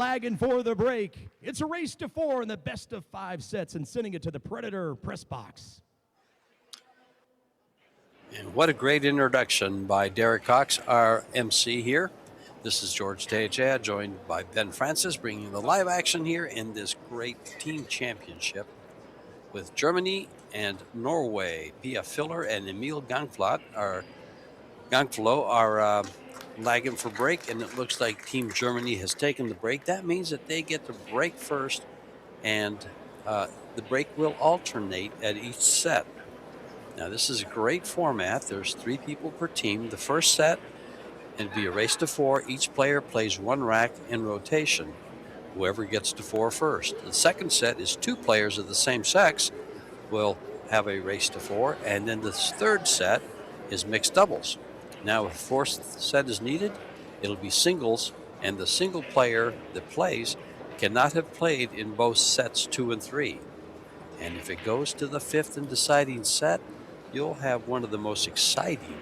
Lagging for the break. It's a race to 4 in the best of 5 sets and sending it to the Predator press box. And what a great introduction by Derek Cox, our MC here. This is George Tejea, joined by Ben Francis, bringing the live action here in this great team championship with Germany and Norway. Pia Filler and Emil Gangflo are lagging for break, and it looks like Team Germany has taken the break. That means that they get to break first, and the break will alternate at each set. Now, this is a great format. There's 3 people per team. The first set, it'll be a race to 4. Each player plays 1 rack in rotation. Whoever gets to 4 first. The second set is 2 players of the same sex will have a race to 4. And then the third set is mixed doubles. Now, if the 4th set is needed, it'll be singles. And the single player that plays cannot have played in both sets 2 and 3. And if it goes to the 5th and deciding set, you'll have one of the most exciting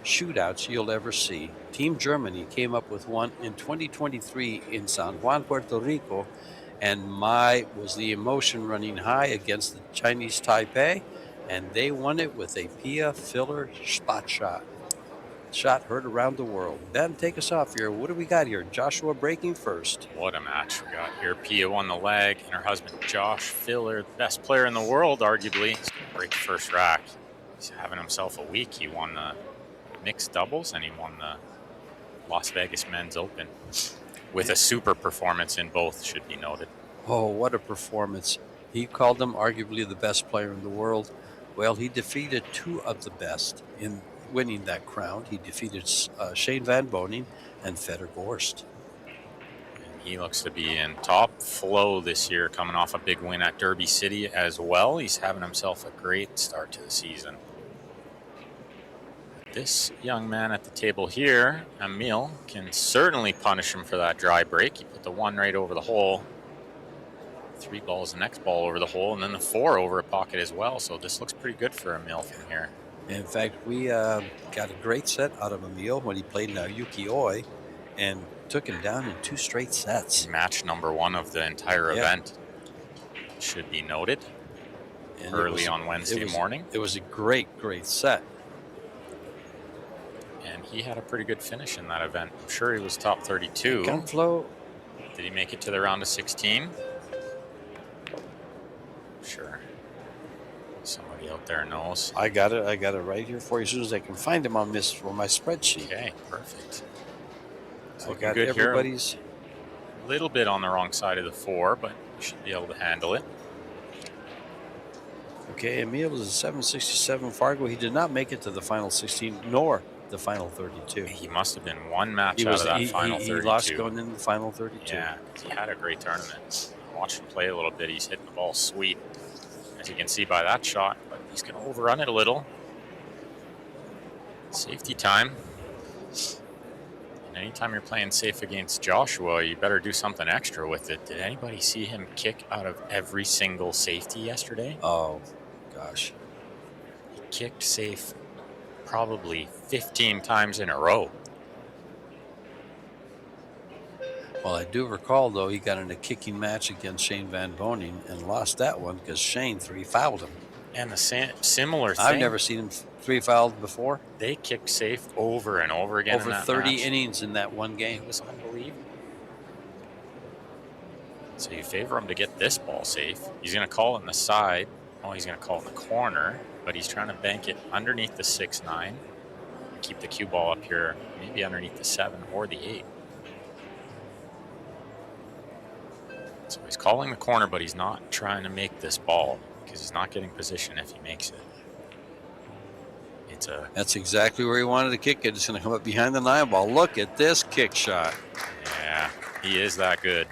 shootouts you'll ever see. Team Germany came up with one in 2023 in San Juan, Puerto Rico, and was the emotion running high against the Chinese Taipei, and they won it with a Pia Filler spot shot. Shot heard around the world. Ben, take us off here. What do we got here? Joshua breaking first. What a match we got here. Pia won the leg, and her husband Josh Filler, the best player in the world, arguably, he's going to break the first rack. He's having himself a week. He won the mixed doubles, and he won the Las Vegas Men's Open with a super performance in both, should be noted. Oh, what a performance. He called him arguably the best player in the world. Well, he defeated 2 of the best in winning that crown. He defeated Shane Van Boening and Fedor Gorst. And he looks to be in top flow this year, coming off a big win at Derby City as well. He's having himself a great start to the season. This young man at the table here, Emil, can certainly punish him for that dry break. He put the 1 right over the hole. 3 balls, the next ball over the hole, and then the 4 over a pocket as well. So this looks pretty good for Emil from here. In fact, we got a great set out of Emil when he played Naoyuki Oi and took him down in 2 straight sets. Match number 1 of the entire event, should be noted, and early on Wednesday morning. It was a great set. And he had a pretty good finish in that event. I'm sure he was top 32. Gangflo. Did he make it to the round of 16? Sure. Somebody out there knows. I got it right here for you as soon as I can find him on my spreadsheet. Okay, perfect. I got everybody's. Here. A little bit on the wrong side of the 4, but you should be able to handle it. Okay, Emil was a 767 Fargo. He did not make it to the final 16, nor the final 32. He must have been 1 match out of that final 32. He lost going in the final 32. Yeah, he had a great tournament. I watched him play a little bit. He's hitting the ball sweet, as you can see by that shot, but he's going to overrun it a little. Safety time. And anytime you're playing safe against Joshua, you better do something extra with it. Did anybody see him kick out of every single safety yesterday? Oh, gosh. He kicked safe probably 15 times in a row. Well, I do recall, though, he got in a kicking match against Shane Van Boening and lost that one because Shane 3-fouled him. And the similar thing. I've never seen him 3-fouled before. They kicked safe over and over again. Over in that 30 match. innings in that one game. It was unbelievable. So you favor him to get this ball safe. He's going to call it in the side. Oh, he's going to call it in the corner, but he's trying to bank it underneath the 6-9 and keep the cue ball up here, maybe underneath the 7 or the 8. So he's calling the corner, but he's not trying to make this ball because he's not getting position if he makes it. That's exactly where he wanted to kick it. It's going to come up behind the 9 ball. Look at this kick shot. Yeah, he is that good.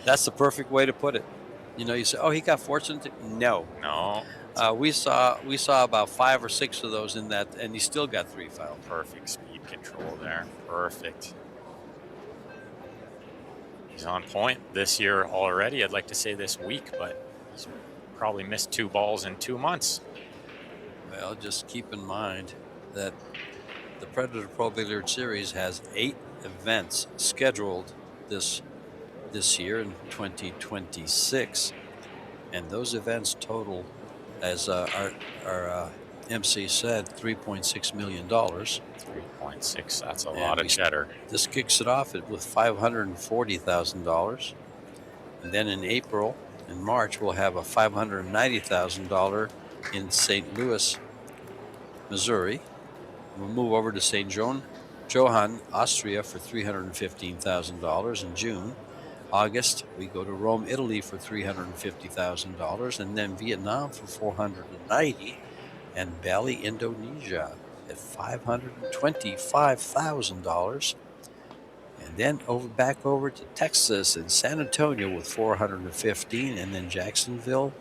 That's the perfect way to put it. You know, you say, "Oh, he got fortunate." No. We saw about 5 or 6 of those in that, and he still got 3 fouls. Perfect speed control there. Perfect. He's on point this year already. I'd like to say this week, but he's probably missed 2 balls in 2 months. Well, just keep in mind that the Predator Pro Billiard Series has 8 events scheduled this year in 2026, and those events total, as our MC said, $3.6 million. 3.6. That's a lot of cheddar. This kicks it off with $540,000, and then in April and March we'll have a $590,000 in St. Louis, Missouri. We'll move over to St. Johann, Austria for $315,000 in June. August, we go to Rome, Italy for $350,000, and then Vietnam for $490,000, and Bali, Indonesia at $525,000. And then back over to Texas and San Antonio with $415,000, and then Jacksonville,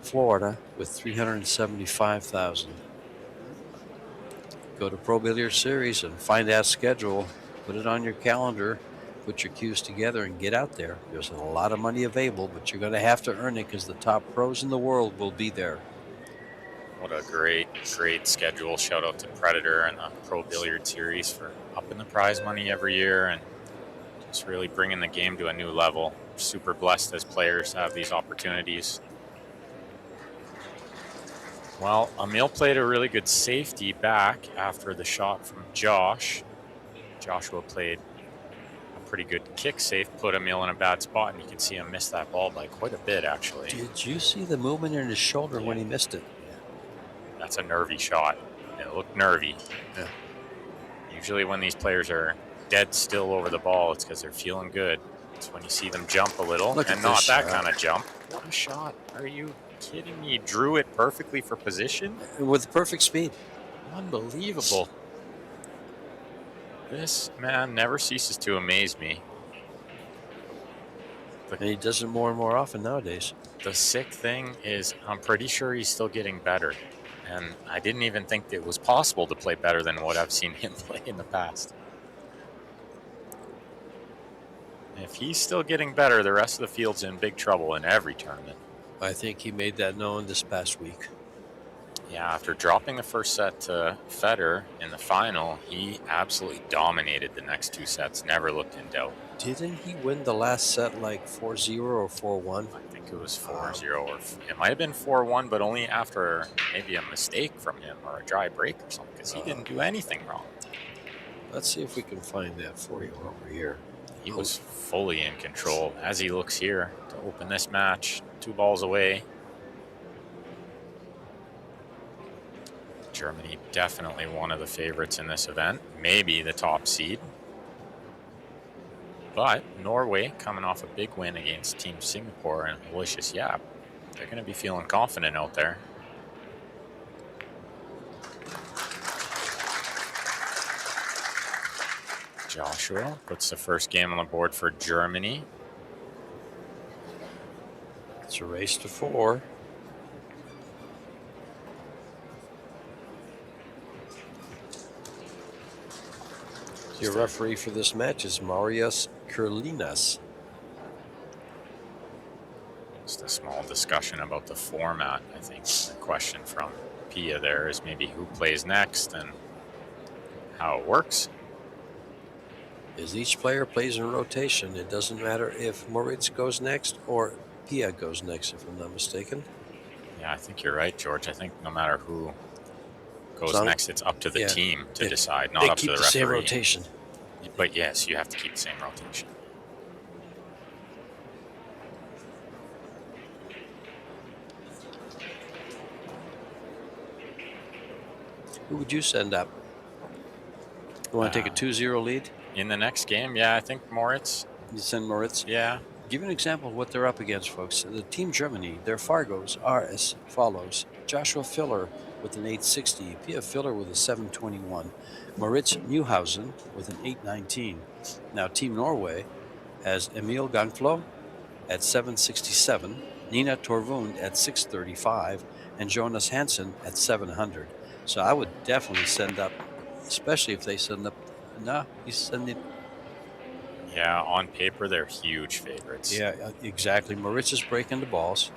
Florida with $375,000. Go to Pro Billiard Series and find that schedule. Put it on your calendar. Put your cues together and get out there. There's a lot of money available, but you're going to have to earn it because the top pros in the world will be there. What a great schedule. Shout out to Predator and the Pro Billiard Series for upping the prize money every year and just really bringing the game to a new level. Super blessed as players to have these opportunities. Well, Emil played a really good safety back after the shot from Josh. Joshua played a pretty good kick safe, put Emil in a bad spot, and you can see him miss that ball by quite a bit, actually. Did you see the movement in his shoulder when he missed it? Yeah. That's a nervy shot. It looked nervy. Yeah. Usually when these players are dead still over the ball, it's because they're feeling good. It's when you see them jump a little, and not that kind of jump. What a shot. Are you kidding me? He drew it perfectly for position? With perfect speed. Unbelievable. This man never ceases to amaze me. And he does it more and more often nowadays. The sick thing is I'm pretty sure he's still getting better. And I didn't even think it was possible to play better than what I've seen him play in the past. If he's still getting better, the rest of the field's in big trouble in every tournament. I think he made that known this past week. Yeah, after dropping the first set to Federer in the final, he absolutely dominated the next two sets, never looked in doubt. Didn't he win the last set like 4-0 or 4-1? I think it was 4-0, or it might have been 4-1, but only after maybe a mistake from him or a dry break or something, because he didn't do anything wrong. Let's see if we can find that for you over here. He was fully in control as he looks here to open this match, 2 balls away. Germany definitely one of the favorites in this event, maybe the top seed. But Norway coming off a big win against Team Singapore and Malicious Yap. They're going to be feeling confident out there. Joshua puts the first game on the board for Germany. It's a race to 4. Your referee for this match is Marius Kurlinas. Just a small discussion about the format. I think the question from Pia there is maybe who plays next and how it works. As each player plays in rotation, it doesn't matter if Moritz goes next or Pia goes next, if I'm not mistaken. Yeah, I think you're right, George. I think no matter who goes next, it's up to the team to decide, not up to the referee. They keep the same rotation. But yes, you have to keep the same rotation. Who would you send up? You want to take a 2-0 lead? In the next game, yeah, I think Moritz. You send Moritz? Yeah. Give you an example of what they're up against, folks. The Team Germany, their Fargos are as follows. Joshua Filler with an 860, Pia Filler with a 721, Moritz Newhausen with an 819. Now Team Norway has Emil Gangflo at 767, Nina Torvund at 635, and Jonas Hansen at 700. So I would definitely send up, especially if they send up, no, he's sending. Yeah, on paper, they're huge favorites. Yeah, exactly. Moritz is breaking the balls.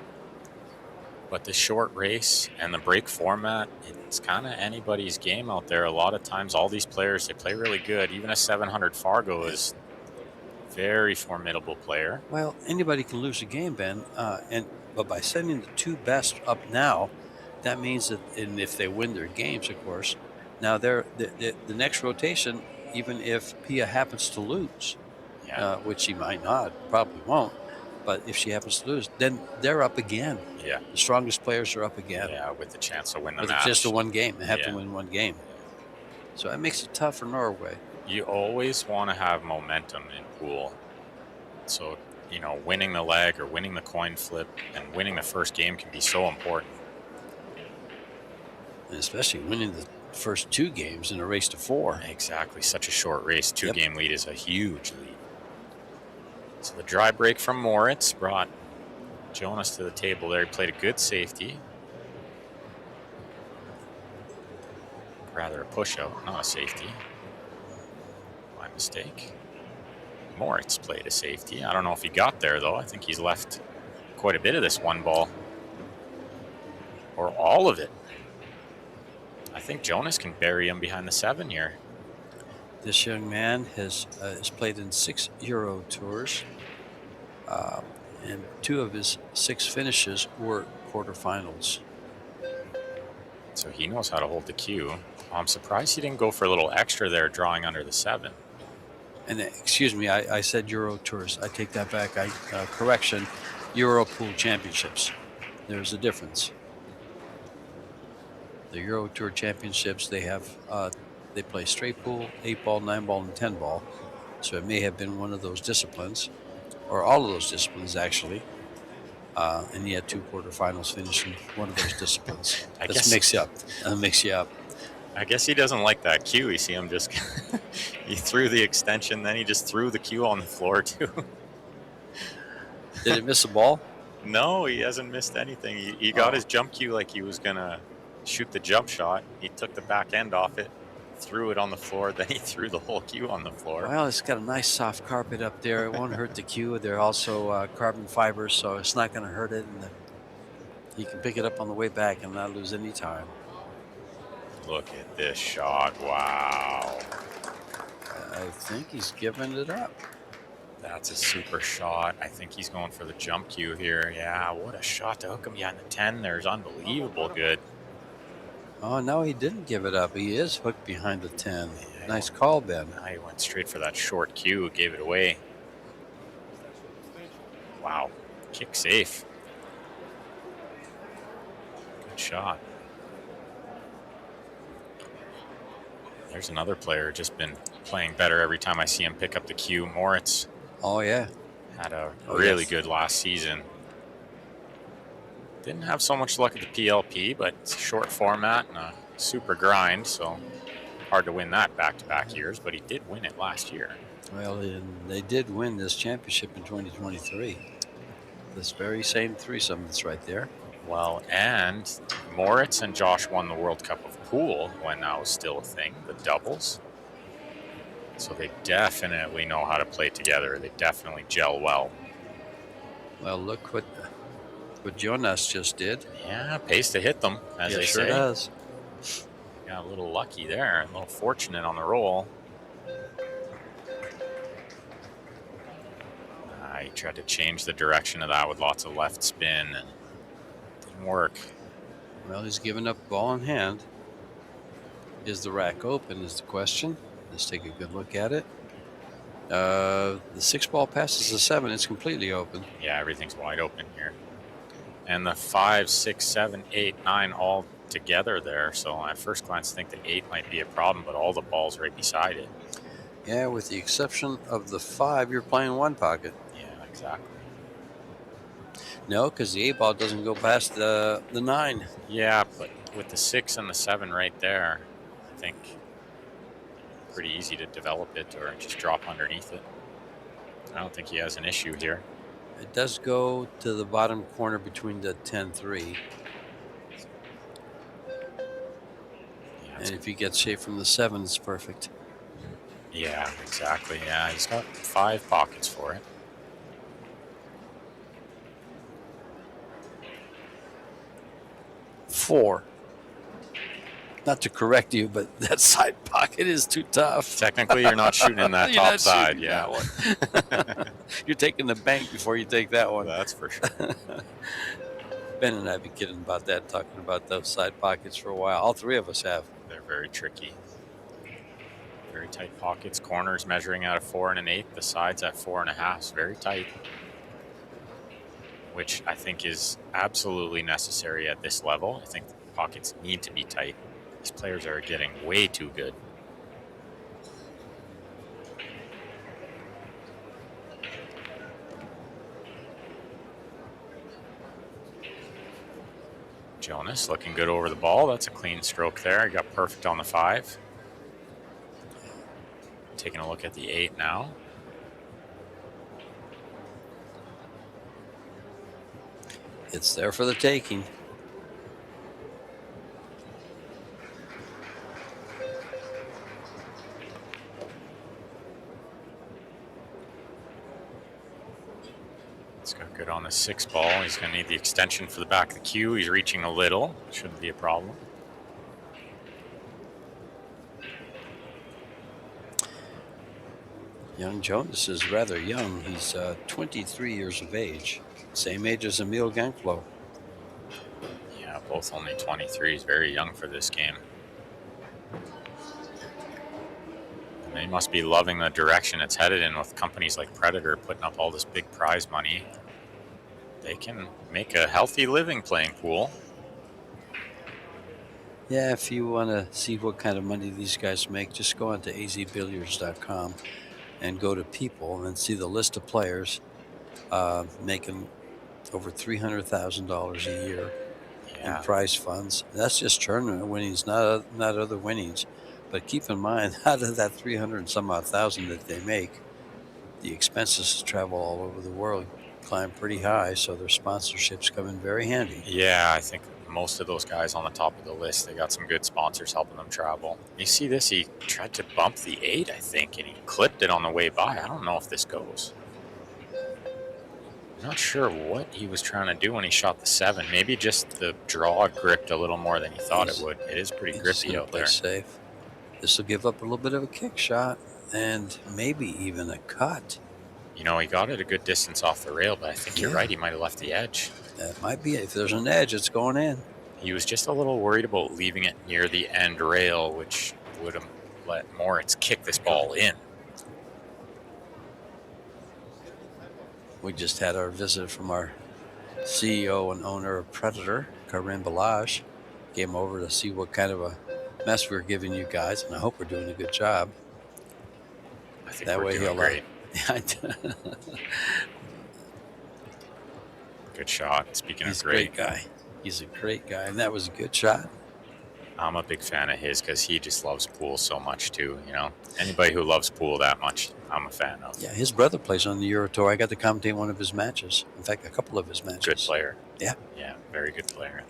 But the short race and the break format, it's kind of anybody's game out there. A lot of times, all these players, they play really good. Even a 700 Fargo is a very formidable player. Well, anybody can lose a game, Ben. But by sending the 2 best up now, that means that, and if they win their games, of course, now the next rotation, even if Pia happens to lose, Yeah. which she might not, probably won't, but if she happens to lose, then they're up again. Yeah. The strongest players are up again. Yeah, with the chance to win the With match. just a one game. They have to Yeah. win one game. So that makes it tough for Norway. You always want to have momentum in pool. So, winning the leg or winning the coin flip and winning the first game can be so important. And especially winning the first 2 games in a race to 4. Exactly. Such a short race. 2-game lead is a huge lead. So the dry break from Moritz brought Jonas to the table there. He played a good safety. Rather a push out, not a safety. My mistake. Moritz played a safety. I don't know if he got there, though. I think he's left quite a bit of this one ball. Or all of it. I think Jonas can bury him behind the 7 here. This young man has played in 6 Euro tours. And 2 of his 6 finishes were quarterfinals. So he knows how to hold the cue. I'm surprised he didn't go for a little extra there, drawing under the 7. And excuse me, I said Euro tours. I take that back. Correction, Euro Pool Championships. There's a difference. The Euro Tour Championships, they play straight pool, 8-ball, 9-ball, and 10-ball. So it may have been one of those disciplines, or all of those disciplines actually. And he had 2 quarterfinals finish in one of those disciplines. That makes you up. I guess he doesn't like that cue. You see him just, he threw the extension, then he just threw the cue on the floor too. Did it miss a ball? No, he hasn't missed anything. He got his jump cue like he was going to shoot the jump shot. He took the back end off it, threw it on the floor, then he threw the whole cue on the floor. Well, it's got a nice soft carpet up there. It won't hurt the cue. They're also carbon fibers, so it's not going to hurt it. And you can pick it up on the way back and not lose any time. Look at this shot. Wow. I think he's giving it up. That's a super shot. I think he's going for the jump cue here. Yeah, what a shot to hook him behind the 10. There's unbelievable good. Oh, no, he didn't give it up. He is hooked behind the 10. Yeah, nice call, Ben. He went straight for that short cue, gave it away. Wow. Kick safe. Good shot. There's another player just been playing better every time I see him pick up the cue. Moritz. Oh, yeah. Had a really good last season. Didn't have so much luck at the PLP, but it's a short format and a super grind, so hard to win that back-to-back years, but he did win it last year. Well, they did win this championship in 2023. This very same threesome that's right there. Well, and Moritz and Josh won the World Cup of Pool when that was still a thing, the doubles. So they definitely know how to play together. They definitely gel well. Well, look what Jonas just did. Yeah, pays to hit them, as they sure say. Does. Got a little lucky there, a little fortunate on the roll. He tried to change the direction of that with lots of left spin, and it didn't work. Well, he's given up ball in hand. Is the rack open is the question. Let's take a good look at it. The 6-ball passes the 7. It's completely open. Yeah, everything's wide open here. And the 5, 6, 7, 8, 9 all together there. So at first glance, I think the 8 might be a problem, but all the balls right beside it. Yeah, with the exception of the 5, you're playing one pocket. Yeah, exactly. No, because the 8-ball doesn't go past the 9. Yeah, but with the 6 and the 7 right there, I think pretty easy to develop it or just drop underneath it. I don't think he has an issue here. It does go to the bottom corner between the 10-3. Yeah, and if he gets shape from the 7, it's perfect. Yeah, exactly. Yeah, he's got 5 pockets for it. 4. Not to correct you, but that side pocket is too tough. Technically, you're not shooting in that top side. Yeah. That one. You're taking the bank before you take that one. That's for sure. Ben and I have been kidding about that, talking about those side pockets for a while. All three of us have. They're very tricky. Very tight pockets. Corners measuring out of 4 1/8. The sides at 4 1/2. It's very tight. Which I think is absolutely necessary at this level. I think the pockets need to be tight. These players are getting way too good. Jonas looking good over the ball. That's a clean stroke there. He got perfect on the 5. Taking a look at the 8 now. It's there for the taking. He's got good on the 6 ball. He's going to need the extension for the back of the cue. He's reaching a little. Shouldn't be a problem. Young Jonas is rather young. He's 23 years of age. Same age as Emil Gangflo. Yeah, both only 23. He's very young for this game. And they must be loving the direction it's headed in with companies like Predator putting up all this big prize money. They can make a healthy living playing pool. Yeah, if you want to see what kind of money these guys make, just go on to azbilliards.com and go to people and see the list of players making over $300,000 a year in prize funds. That's just tournament winnings, not other winnings. But keep in mind, out of that 300 and some odd thousand that they make, the expenses to travel all over the world climb pretty high, so their sponsorships come in very handy. Yeah, I think most of those guys on the top of the list, they got some good sponsors helping them travel. You see this, he tried to bump the 8, I think, and he clipped it on the way by. I don't know if this goes. I'm not sure what he was trying to do when he shot the 7. Maybe just the draw gripped a little more than he thought it would. It is pretty grippy out there. Safe. This will give up a little bit of a kick shot and maybe even a cut. You know, he got it a good distance off the rail, but I think you're right. He might have left the edge. That might be it. If there's an edge, it's going in. He was just a little worried about leaving it near the end rail, which would have let Moritz kick this ball in. We just had our visit from our CEO and owner of Predator, Karim Balaj. Came over to see what kind of a mess we're giving you guys, and I hope we're doing a good job. I think that we're doing great. Good shot. Speaking of great. He's a great guy. He's a great guy, and that was a good shot. I'm a big fan of his because he just loves pool so much too. You know, anybody who loves pool that much, I'm a fan of. Yeah, his brother plays on the Euro Tour. I got to commentate one of his matches. In fact, a couple of his matches. Good player. Yeah. Yeah, very good player.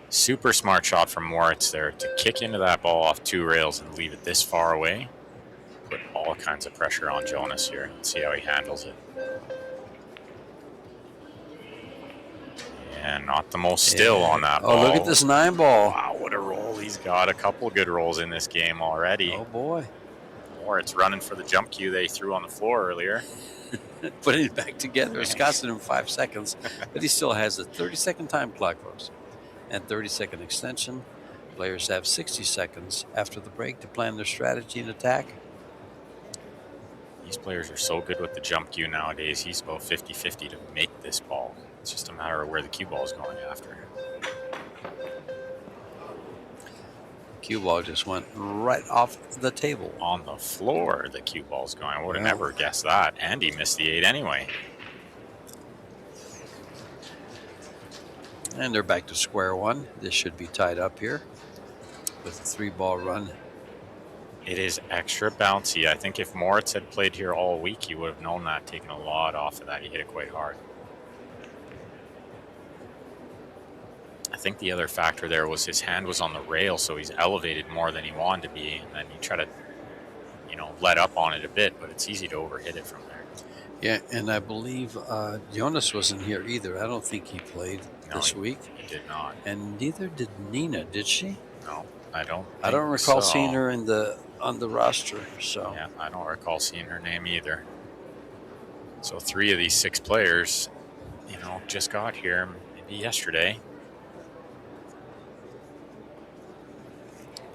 Super smart shot from Moritz there to kick into that ball off 2 rails and leave it this far away. Put all kinds of pressure on Jonas here. Let's see how he handles it. And not the most still on that ball. Oh, look at this 9 ball. Wow, what a roll. He's got a couple good rolls in this game already. Oh, boy. Moritz running for the jump cue they threw on the floor earlier. Putting it back together. It's costing him 5 seconds, but he still has a 30-second time clock, folks. And 30-second extension. Players have 60 seconds after the break to plan their strategy and attack. These players are so good with the jump cue nowadays. He's about 50-50 to make this ball. It's just a matter of where the cue ball is going after. Cue ball just went right off the table. On the floor, the cue ball's going. I would have never guessed that. And he missed the 8 anyway. And they're back to square one. This should be tied up here with a 3-ball run. It is extra bouncy. I think if Moritz had played here all week, he would have known that, taken a lot off of that. He hit it quite hard. I think the other factor there was his hand was on the rail, so he's elevated more than he wanted to be. And then he tried to, you know, let up on it a bit, but it's easy to overhit it from there. Yeah, and I believe Jonas wasn't here either. I don't think he played. this week. He did not. And neither did Nina, did she? No, I don't. I don't recall so. seeing her on the roster. So yeah, I don't recall seeing her name either. So 3 of these 6 players, just got here maybe yesterday.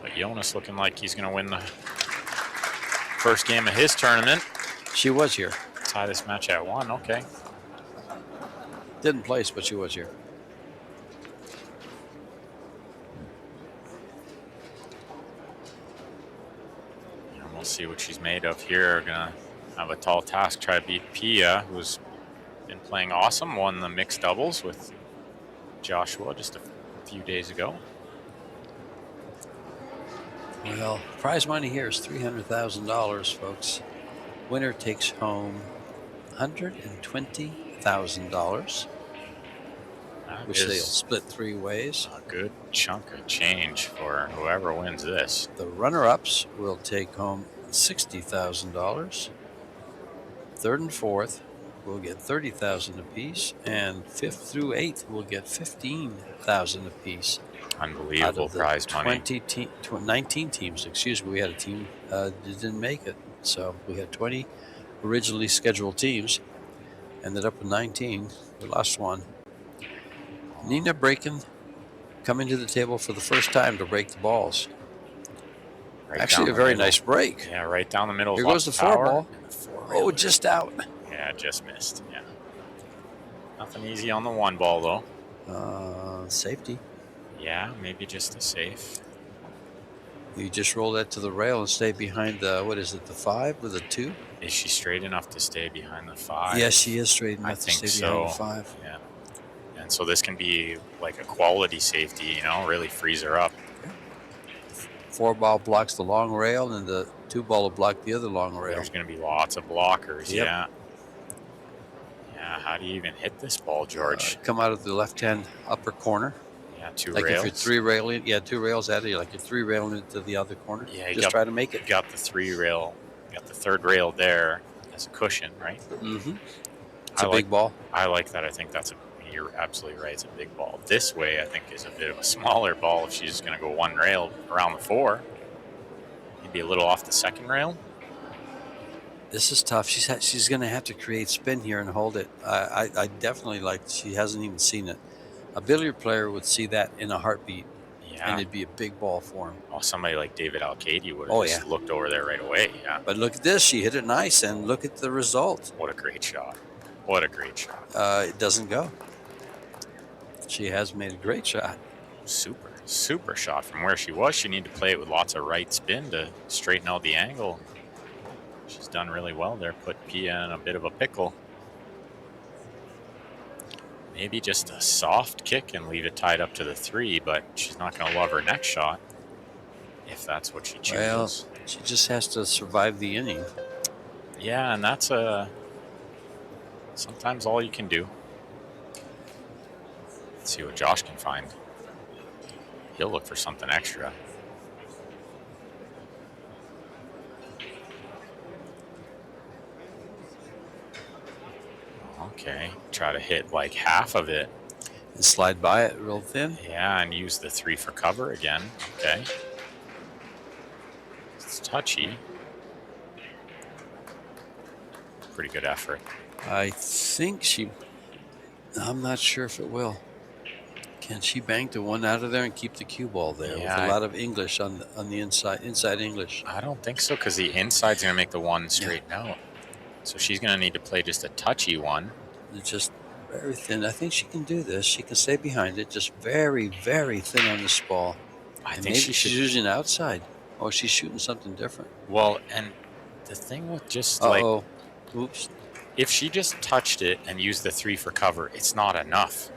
But Jonas looking like he's going to win the first game of his tournament. She was here. Tie this match at 1. Okay. Didn't place, but she was here. And we'll see what she's made of here. Gonna have a tall task, try to beat Pia, who's been playing awesome. Won the mixed doubles with Joshua just a few days ago. Well, prize money here is $300,000, folks. Winner takes home $120,000, which they'll split 3 ways. A good chunk of change for whoever wins this. The runner-ups will take home $60,000. 3rd and 4th will get $30,000 apiece, and 5th through 8th will get $15,000 apiece. Unbelievable prize money. 19 teams, excuse me. We had a team that didn't make it. So we had 20 originally scheduled teams. Ended up with 19. We lost 1. Nina Braken coming to the table for the first time to break the balls. Right Actually, a very nice break. Yeah, right down the middle. Here goes the 4 ball. Oh, just out. Yeah, just missed. Yeah. Nothing easy on the 1 ball, though. Safety. Yeah, maybe just a safe. You just roll that to the rail and stay behind the, what is it, the 5 or the 2? Is she straight enough to stay behind the 5? Yes, she is straight enough to think stay behind the 5. Yeah. And so this can be like a quality safety, really frees her up. 4 ball blocks the long rail, and the 2 ball will block the other long rail. There's going to be lots of blockers, Yep. yeah. Yeah, how do you even hit this ball, George? Come out of the left-hand upper corner. Yeah, 2 like rails. If you're 3 railing, 2 rails out of you, like you're 3 railing into the other corner. Yeah, just try to make it. You got the 3 rail, you got the 3rd rail there as a cushion, right? Mm-hmm. It's a big ball. I like that. I think you're absolutely right. It's a big ball. This way, I think, is a bit of a smaller ball if she's just going to go 1 rail around the 4. Maybe a little off the 2nd rail. This is tough. She's going to have to create spin here and hold it. I definitely she hasn't even seen it. A billiard player would see that in a heartbeat, and it'd be a big ball for him. Oh, somebody like David Alcady would have just looked over there right away. Yeah. But look at this. She hit it nice, and look at the result. What a great shot. What a great shot. It doesn't go. She has made a great shot. Super shot from where she was. She needed to play it with lots of right spin to straighten out the angle. She's done really well there. Put Pia in a bit of a pickle. Maybe just a soft kick and leave it tied up to the 3, but she's not going to love her next shot if that's what she chooses. Well, she just has to survive the inning. Yeah, and that's sometimes all you can do. Let's see what Josh can find. He'll look for something extra. Okay, try to hit like half of it. And slide by it real thin. Yeah, and use the 3 for cover again. Okay. It's touchy. Pretty good effort. I think I'm not sure if it will. Can she bank the 1 out of there and keep the cue ball there with a lot of English on the inside English? I don't think so, because the inside's going to make the 1 straighten out. So she's going to need to play just a touchy 1. It's just very thin. I think she can do this. She can stay behind it, just very, very thin on this ball. I think maybe she's using outside. Oh, she's shooting something different. Well, and the thing with just oops. If she just touched it and used the 3 for cover, it's not enough.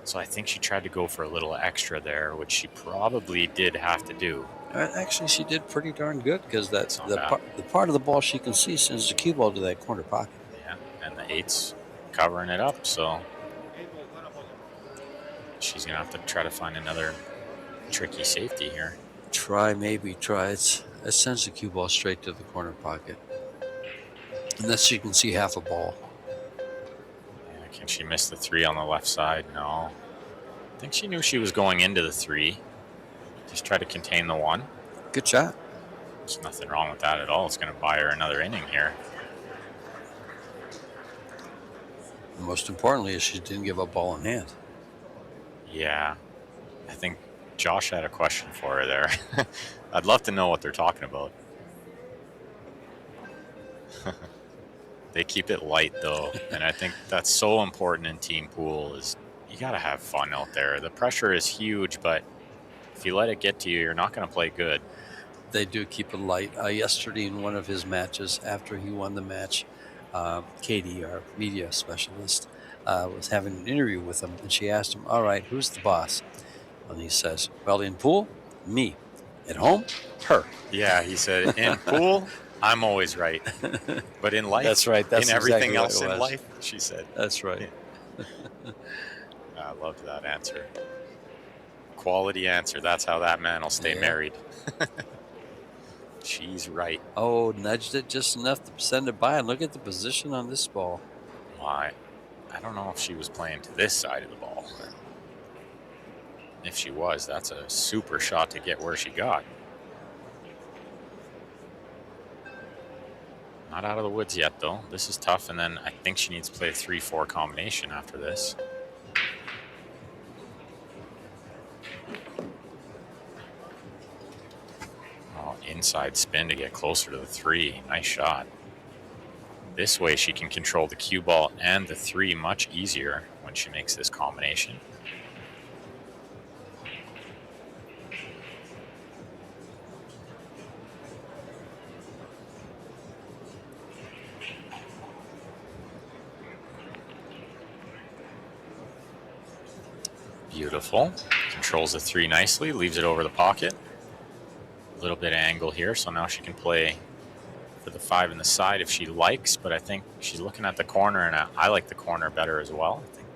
So I think she tried to go for a little extra there, which she probably did have to do. Actually, she did pretty darn good, because that's the part of the ball she can see sends the cue ball to that corner pocket. Yeah, and the 8's covering it up, so she's going to have to try to find another tricky safety here. Maybe try. It sends the cue ball straight to the corner pocket. Unless you can see half a ball. Yeah, can she miss the 3 on the left side? No. I think she knew she was going into the 3. Just try to contain the 1. Good shot. There's nothing wrong with that at all. It's going to buy her another inning here. Most importantly is she didn't give up ball in hand. Yeah. I think Josh had a question for her there. I'd love to know what they're talking about. They keep it light, though, and I think that's so important in team pool is you got to have fun out there. The pressure is huge, but if you let it get to you, you're not going to play good. They do keep it light. Yesterday in one of his matches, after he won the match, Katie, our media specialist, was having an interview with him, and she asked him, all right, who's the boss? And he says, well, in pool, me. At home, her. Yeah, he said, in pool, I'm always right. But in life, that's right. That's in everything exactly else what it in was. life, she said. That's right. Yeah. I loved that answer. Quality answer. That's how that man will stay married. She's right. Oh, nudged it just enough to send it by. And look at the position on this ball. Why? I don't know if she was playing to this side of the ball. If she was, that's a super shot to get where she got. Not out of the woods yet, though. This is tough, and then I think she needs to play a 3-4 combination after this. Oh, inside spin to get closer to the 3. Nice shot. This way she can control the cue ball and the 3 much easier when she makes this combination. Beautiful. Controls the 3 nicely, leaves it over the pocket. A little bit of angle here, so now she can play for the 5 in the side if she likes, but I think she's looking at the corner, and I like the corner better as well. I think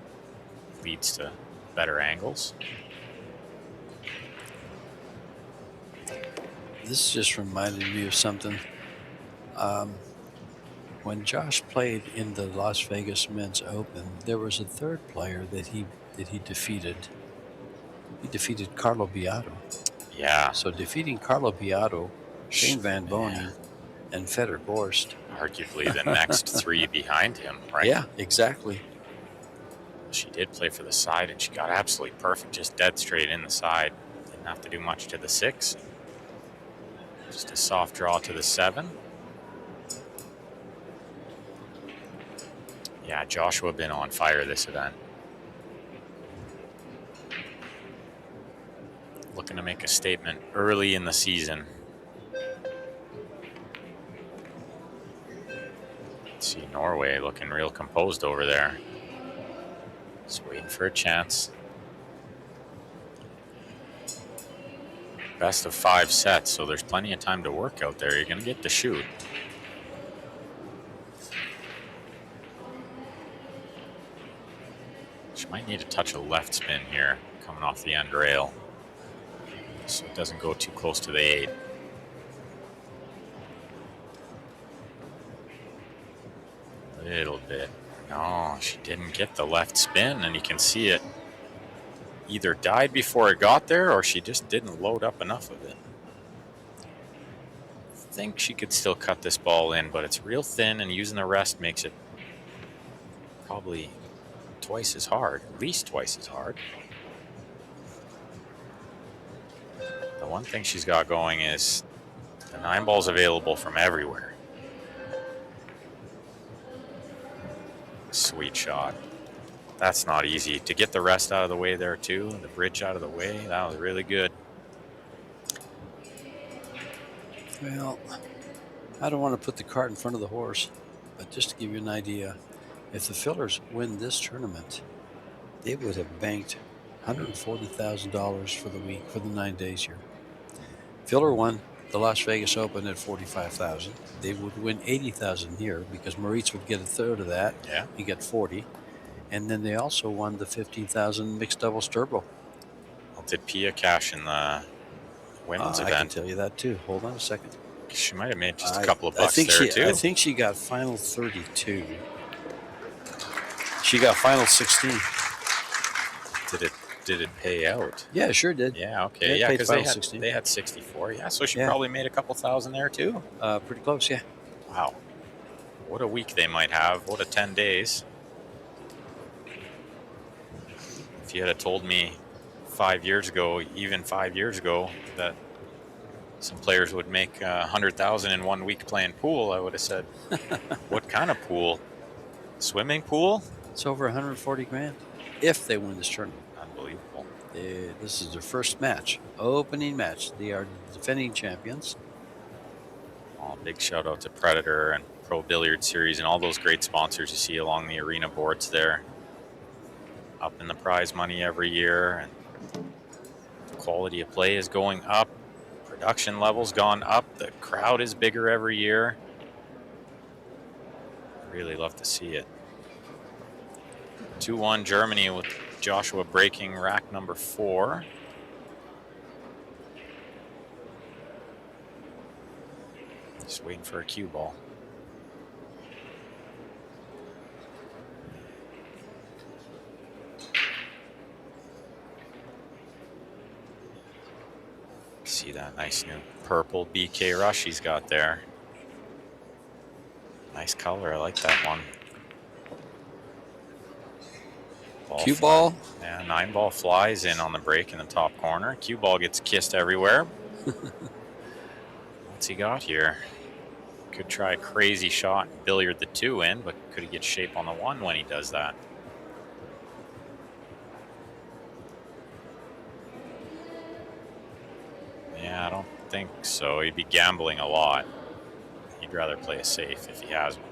it leads to better angles. This just reminded me of something. When Josh played in the Las Vegas Men's Open, there was a third player that he defeated. He defeated Carlo Beato. Yeah. So defeating Carlo Beato, Shane Van Bonen, and Fedor Gorst. Arguably the next 3 behind him, right? Yeah, exactly. She did play for the side, and she got absolutely perfect, just dead straight in the side. Didn't have to do much to the 6. Just a soft draw to the 7. Yeah, Joshua been on fire this event. Looking to make a statement early in the season. Let's see, Norway looking real composed over there. Just waiting for a chance. Best of 5 sets, so there's plenty of time to work out there. You're going to get to shoot. She might need to touch a left spin here, coming off the end rail, so it doesn't go too close to the 8. A little bit. No, she didn't get the left spin, and you can see it either died before it got there, or she just didn't load up enough of it. I think she could still cut this ball in, but it's real thin, and using the rest makes it probably twice as hard, at least twice as hard. The one thing she's got going is the 9 ball's available from everywhere. Sweet shot. That's not easy. To get the rest out of the way there too, and the bridge out of the way, that was really good. Well, I don't want to put the cart in front of the horse, but just to give you an idea, if the Fillers win this tournament, they would have banked $140,000 for the week, for the 9 days here. Filler won the Las Vegas Open at $45,000. They would win $80,000 here because Moritz would get a third of that. Yeah. He got 40. And then they also won the $15,000 mixed doubles turbo. Well, did Pia cash in the women's event? I can tell you that too. Hold on a second. She might have made just a couple of bucks there too. I think she got final 32. She got final 16. did it pay out? Yeah, it sure did. Yeah, okay. Yeah, paid because final 16. they had 64. Yeah, so she Yeah. probably made a couple thousand there too. Pretty close, yeah. Wow. What a week they might have. What a 10 days. If you had told me 5 years ago, even 5 years ago, that some players would make 100,000 in 1 week playing pool, I would have said, what kind of pool? Swimming pool? It's over 140 grand if they win this tournament. Unbelievable. This is their first match, opening match. They are defending champions. Oh, big shout out to Predator and Pro Billiard Series and all those great sponsors you see along the arena boards there. Up in the prize money every year, and the quality of play is going up. Production level's gone up. The crowd is bigger every year. I really love to see it. 2-1 Germany with Joshua breaking rack number 4. Just waiting for a cue ball. See that nice new purple BK rush he's got there. Nice color. I like that one. Cue ball. Yeah, 9-ball flies in on the break in the top corner. Cue ball gets kissed everywhere. What's he got here? Could try a crazy shot and billiard the 2 in, but could he get shape on the 1 when he does that? Yeah, I don't think so. He'd be gambling a lot. He'd rather play it safe if he has one.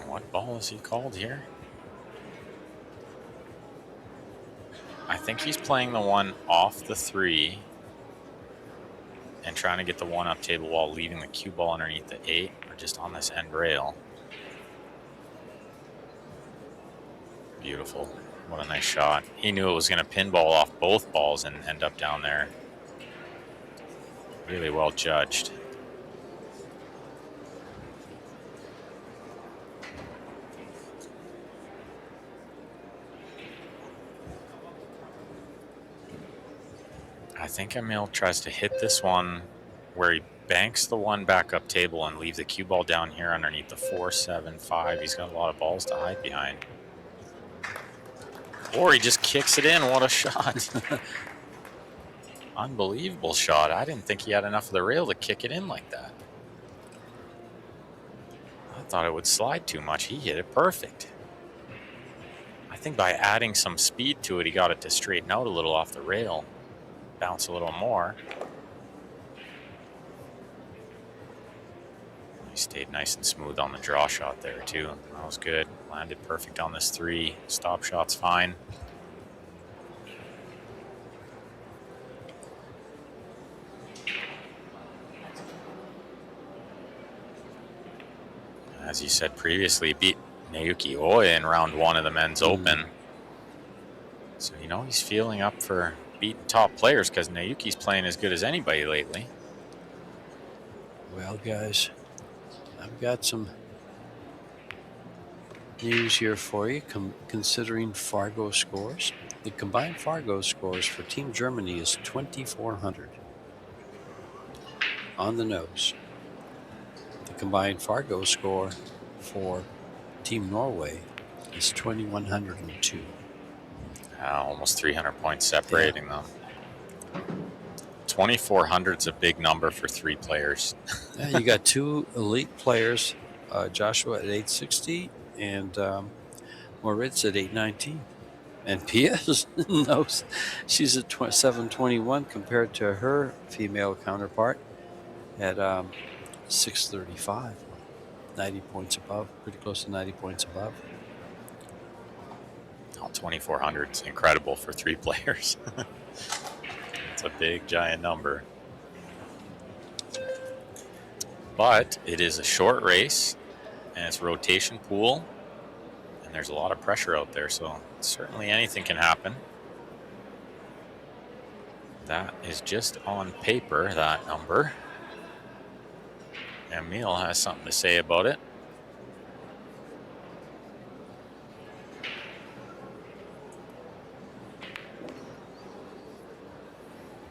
What ball is he called here? I think he's playing the 1 off the 3 and trying to get the 1 up table while leaving the cue ball underneath the 8 or just on this end rail. Beautiful. What a nice shot. He knew it was going to pinball off both balls and end up down there. Really well judged. I think Emil tries to hit this one where he banks the 1 back up table and leave the cue ball down here underneath the 4, 7, 5. He's got a lot of balls to hide behind. Or he just kicks it in. What a shot. Unbelievable shot. I didn't think he had enough of the rail to kick it in like that. I thought it would slide too much. He hit it perfect. I think by adding some speed to it, he got it to straighten out a little off the rail. Bounce a little more. He stayed nice and smooth on the draw shot there too. That was good. Landed perfect on this 3. Stop shot's fine. As you said previously, beat Naoki Oi in round 1 of the men's open. So, you know, he's feeling up for beating top players because Naoki's playing as good as anybody lately. Well, guys, I've got some news here for you. Considering Fargo scores, the combined Fargo scores for Team Germany is 2,400. On the nose. The combined Fargo score for Team Norway is 2,102. Almost 300 points separating them. 2,400 is a big number for 3 players. Yeah, you got 2 elite players, Joshua at 860 and Moritz at 819. And Pia knows she's at 721 compared to her female counterpart at 635. 90 points above, pretty close to 90 points above. 2,400 is incredible for 3 players. It's a big, giant number. But it is a short race, and it's rotation pool, and there's a lot of pressure out there, so certainly anything can happen. That is just on paper, that number. Emil has something to say about it.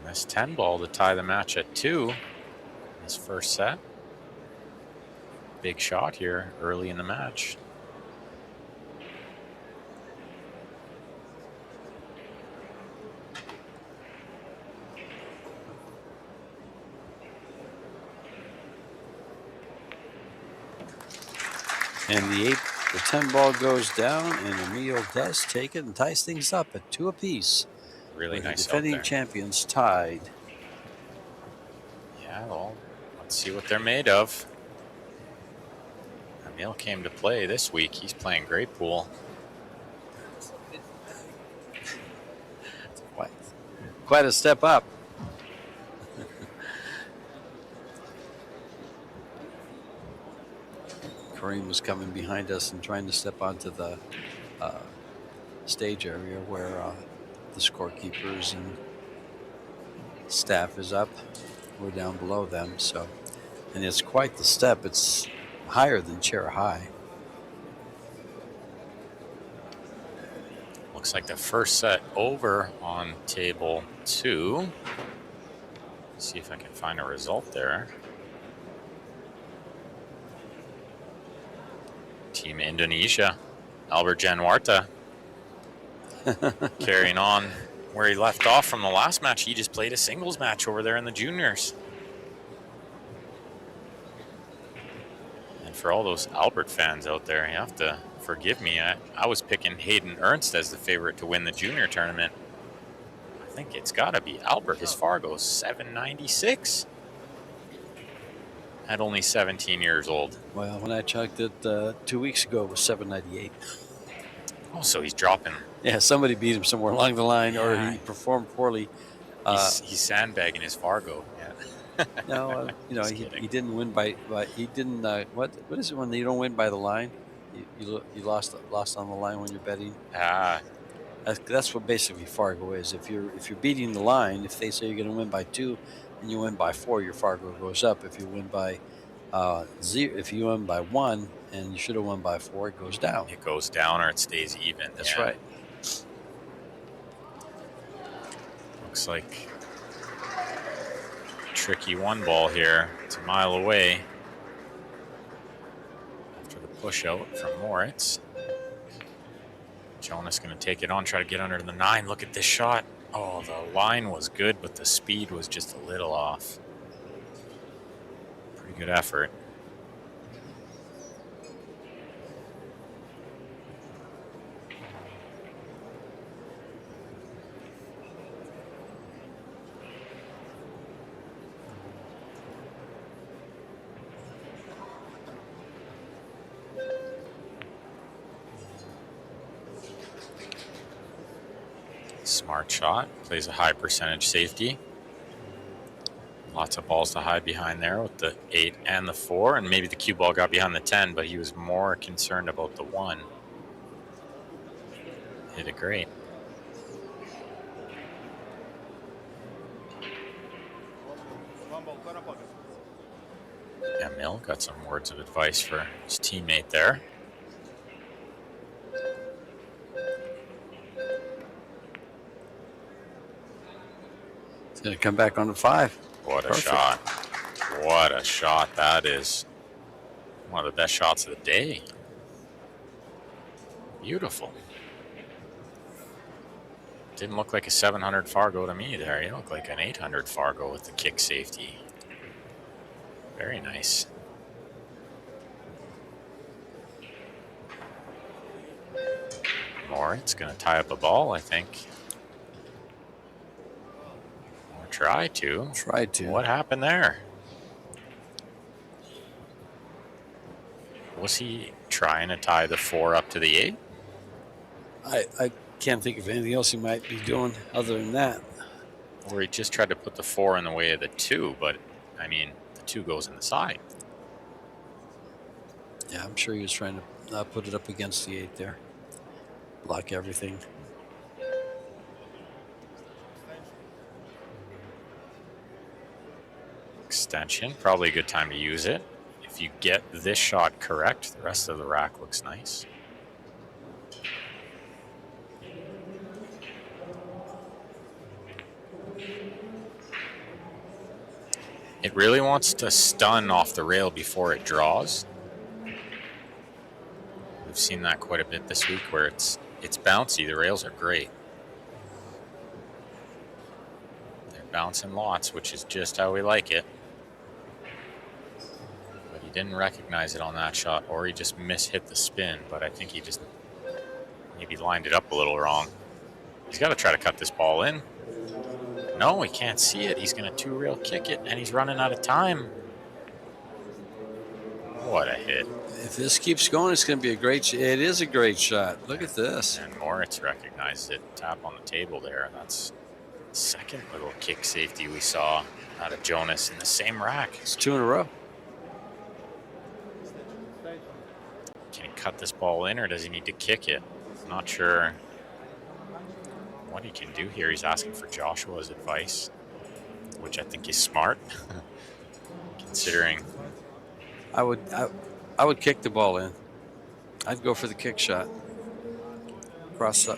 This 10 ball to tie the match at 2. His first set. Big shot here early in the match. And the 10 ball goes down, and Emil does take it and ties things up at 2 apiece. Really nice. The defending champions tied. Yeah, well, let's see what they're made of. Emil came to play this week. He's playing great pool. Quite a step up. Kareem was coming behind us and trying to step onto the stage area where the scorekeepers and staff is up. We're down below them, so, and it's quite the step. It's higher than chair high. Looks like the first set over on table 2. Let's see if I can find a result there. Team Indonesia, Albert Janwarta, carrying on where he left off from the last match. He just played a singles match over there in the juniors. And for all those Albert fans out there, you have to forgive me. I was picking Hayden Ernst as the favorite to win the junior tournament. I think it's got to be Albert. His Fargo's 796. At only 17 years old. Well, when I checked it 2 weeks ago, it was 798. Oh, so he's dropping. Yeah, somebody beat him somewhere along the line, or he performed poorly. He's sandbagging his Fargo. Yeah. No, he didn't win by he didn't. What is it when you don't win by the line? You lost on the line when you're betting. That's what basically Fargo is. If you're beating the line, if they say you're going to win by 2 and you win by 4, your Fargo goes up. If you win by 0, if you win by 1 and you should have won by 4, it goes down. It goes down or it stays even. That's right. Looks like tricky 1 ball here. It's a mile away after the push out from Moritz. Jonas going to take it on, try to get under the 9. Look at this shot. Oh, the line was good, but the speed was just a little off. Pretty good effort. Smart shot, plays a high percentage safety. Lots of balls to hide behind there with the 8 and the 4, and maybe the cue ball got behind the 10, but he was more concerned about the 1. Hit it great. Emil got some words of advice for his teammate there. It's going to come back on the 5. What a shot. What a shot. That is one of the best shots of the day. Beautiful. Didn't look like a 700 Fargo to me there. He looked like an 800 Fargo with the kick safety. Very nice. Moritz going to tie up a ball, I think. Try to. What happened there? Was he trying to tie the 4 up to the 8? I can't think of anything else he might be doing other than that. Or he just tried to put the 4 in the way of the 2, but I mean, the 2 goes in the side. Yeah, I'm sure he was trying to put it up against the 8 there. Block everything. extension. Probably a good time to use it. If you get this shot correct, the rest of the rack looks nice. It really wants to stun off the rail before it draws. We've seen that quite a bit this week where it's bouncy. The rails are great. They're bouncing lots, which is just how we like it. But he didn't recognize it on that shot, or he just mishit the spin, but I think he just maybe lined it up a little wrong. He's got to try to cut this ball in. No, he can't see it. He's going to two-rail kick it, and he's running out of time. What a hit. If this keeps going, it's going to be a great shot. It is a great shot. Look at this. And Moritz recognized it. Tap on the table there. That's the second little kick safety we saw out of Jonas in the same rack. It's 2 in a row. Can he cut this ball in, or does he need to kick it? Not sure what he can do here. He's asking for Joshua's advice, which I think is smart, considering. I would kick the ball in. I'd go for the kick shot. Cross,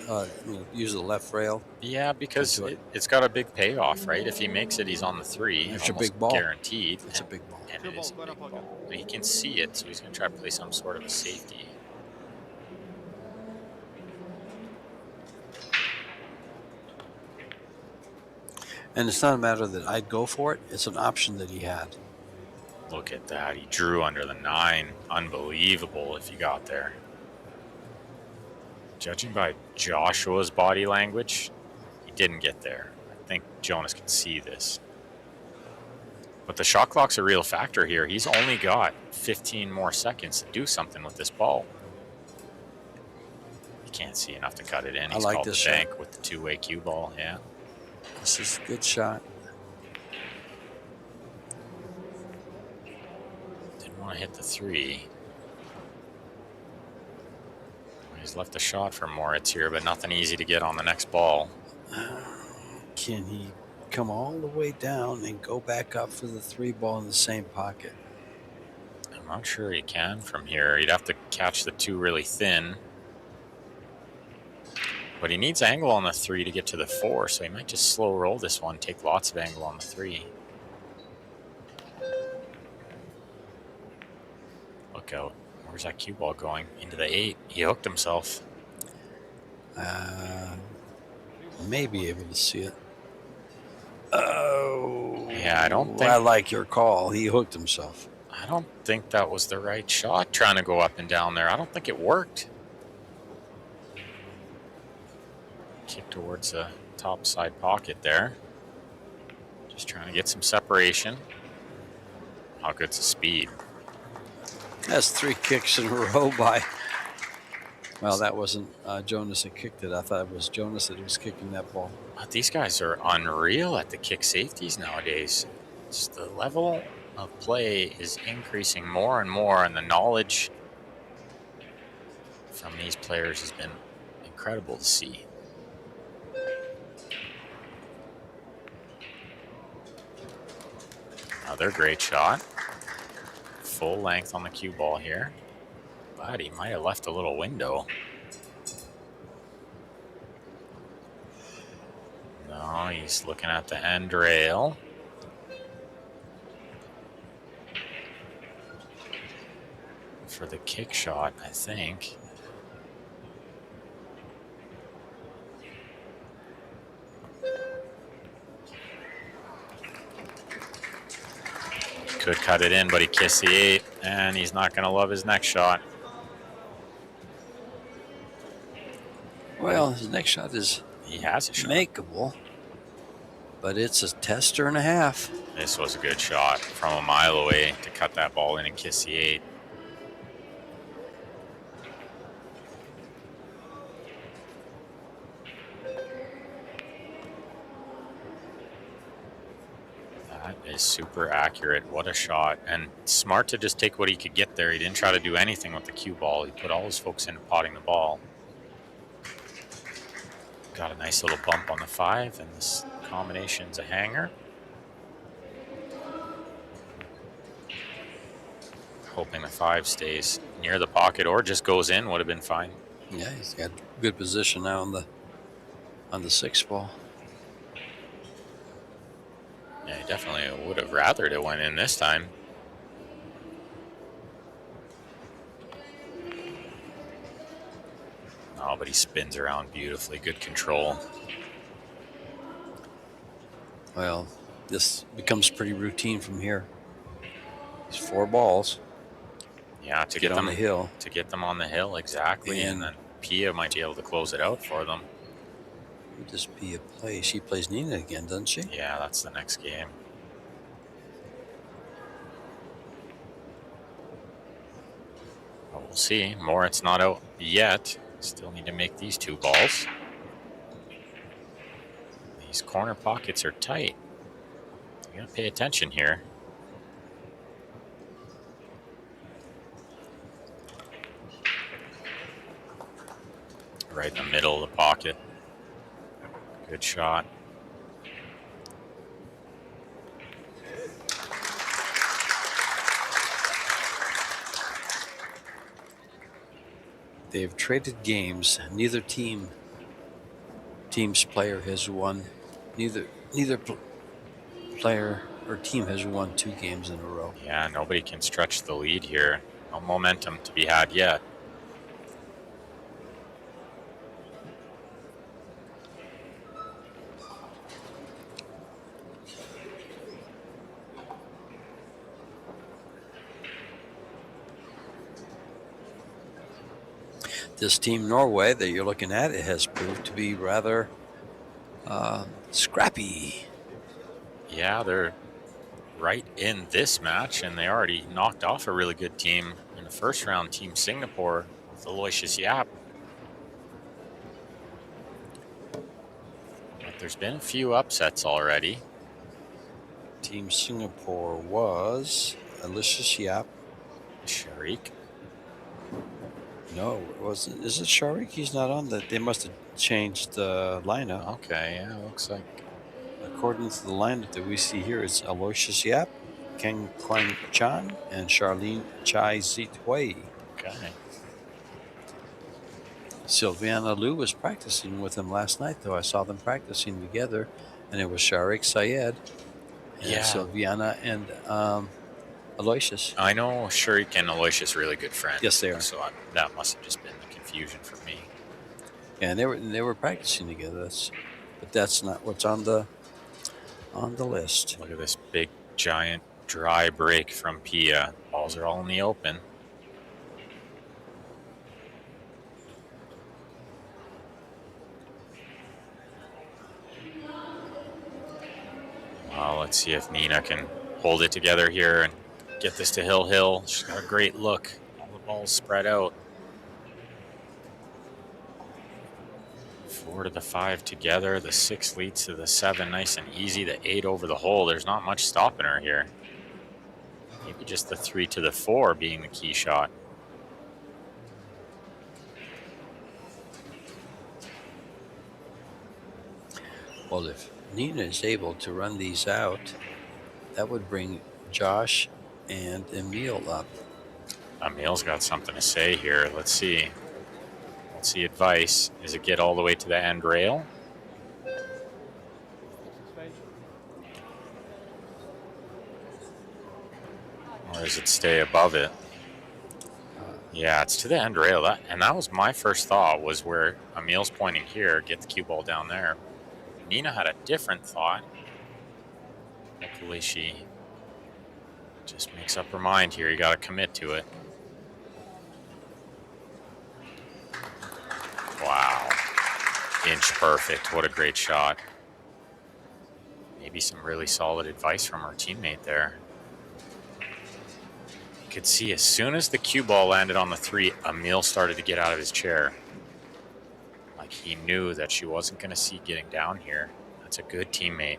use the left rail. Yeah, because it's got a big payoff, right? If he makes it, he's on the 3. It's a big ball. Guaranteed. It's a big ball. And it is a big ball. But he can see it, so he's going to try to play some sort of a safety. And it's not a matter that I'd go for it. It's an option that he had. Look at that. He drew under the 9. Unbelievable if he got there. Judging by Joshua's body language, he didn't get there. I think Jonas can see this. But the shot clock's a real factor here. He's only got 15 more seconds to do something with this ball. He can't see enough to cut it in. He's called the bank with the two-way cue ball. Yeah. This is a good shot. Didn't want to hit the 3. He's left a shot for Moritz here, but nothing easy to get on the next ball. Can he come all the way down and go back up for the 3 ball in the same pocket? I'm not sure he can from here. He'd have to catch the 2 really thin. But he needs angle on the 3 to get to the 4, so he might just slow roll this one, take lots of angle on the 3. Look out. Where's that cue ball going? Into the 8. He hooked himself. May be able to see it. Oh. Yeah, I don't think. I like your call. He hooked himself. I don't think that was the right shot, trying to go up and down there. I don't think it worked. Kick towards the top side pocket there. Just trying to get some separation. How good's the speed? That's 3 kicks in a row by. Well, that wasn't Jonas that kicked it. I thought it was Jonas that was kicking that ball. These guys are unreal at the kick safeties nowadays. Just the level of play is increasing more and more, and the knowledge from these players has been incredible to see. Another great shot. Full length on the cue ball here. But he might have left a little window. No, he's looking at the end rail. For the kick shot, I think. Could cut it in, but he kissed the 8, and he's not going to love his next shot. Well, his next shot is He has a shot. makeable, but it's a tester and a half. This was a good shot from a mile away to cut that ball in and kiss the 8. That is super accurate. What a shot. And smart to just take what he could get there. He didn't try to do anything with the cue ball. He put all his focus into potting the ball. Got a nice little bump on the 5, and this combination's a hanger. hoping the 5 stays near the pocket or just goes in would have been fine. Yeah, he's got good position now on the 6 ball. Yeah, he definitely would have rathered it went in this time. Oh, but he spins around beautifully. Good control. Well, this becomes pretty routine from here. It's 4 balls. Yeah, to Get get on them the hill. To get them on the hill, exactly. And then Pia might be able to close it out for them. Who does Pia play? She plays Nina again, doesn't she? Yeah, that's the next game. Well, we'll see. Moritz not out yet. Still need to make these 2 balls. These corner pockets are tight. You gotta pay attention here. Right in the middle of the pocket. Good shot. They've traded games. Neither team's player has won. Neither player or team has won 2 games in a row. Yeah, nobody can stretch the lead here. No momentum to be had yet. This team Norway that you're looking at, it has proved to be rather scrappy. Yeah, they're right in this match, and they already knocked off a really good team in the first round, Team Singapore, with Aloysius Yap. But there's been a few upsets already. Team Singapore was Aloysius Yap. Sharik. No, it wasn't. Is it Sharik? He's not on that. They must have changed the lineup. Okay, yeah, looks like. According to the lineup that we see here, it's Aloysius Yap, Keng Kwang Chan, and Charlene Chai Zit Hui. Okay. Sylviana Liu was practicing with him last night, though. I saw them practicing together, and it was Sharik Syed and Sylviana and Aloysius. I know Sharik and Aloysius are really good friends. Yes, they are. So that must have just been the confusion for me. Yeah, and they were practicing together. But that's not what's on the list. Look at this big, giant, dry break from Pia. Balls are all in the open. Well, let's see if Nina can hold it together here and get this to Hill. She's got a great look. All the balls spread out. 4 to the 5 together. The 6 leads to the 7. Nice and easy. The 8 over the hole. There's not much stopping her here. Maybe just the 3 to the 4 being the key shot. Well, if Nina is able to run these out, that would bring Josh and Emil up. Emil's got something to say here. Let's see. Let's see advice. Is it get all the way to the end rail? Or does it stay above it? Yeah, it's to the end rail. That was my first thought, was where Emil's pointing here, get the cue ball down there. Nina had a different thought. Hopefully she just makes up her mind here. You got to commit to it. Wow. Inch perfect. What a great shot. Maybe some really solid advice from our teammate there. You could see as soon as the cue ball landed on the 3, Emil started to get out of his chair. Like he knew that she wasn't going to see getting down here. That's a good teammate.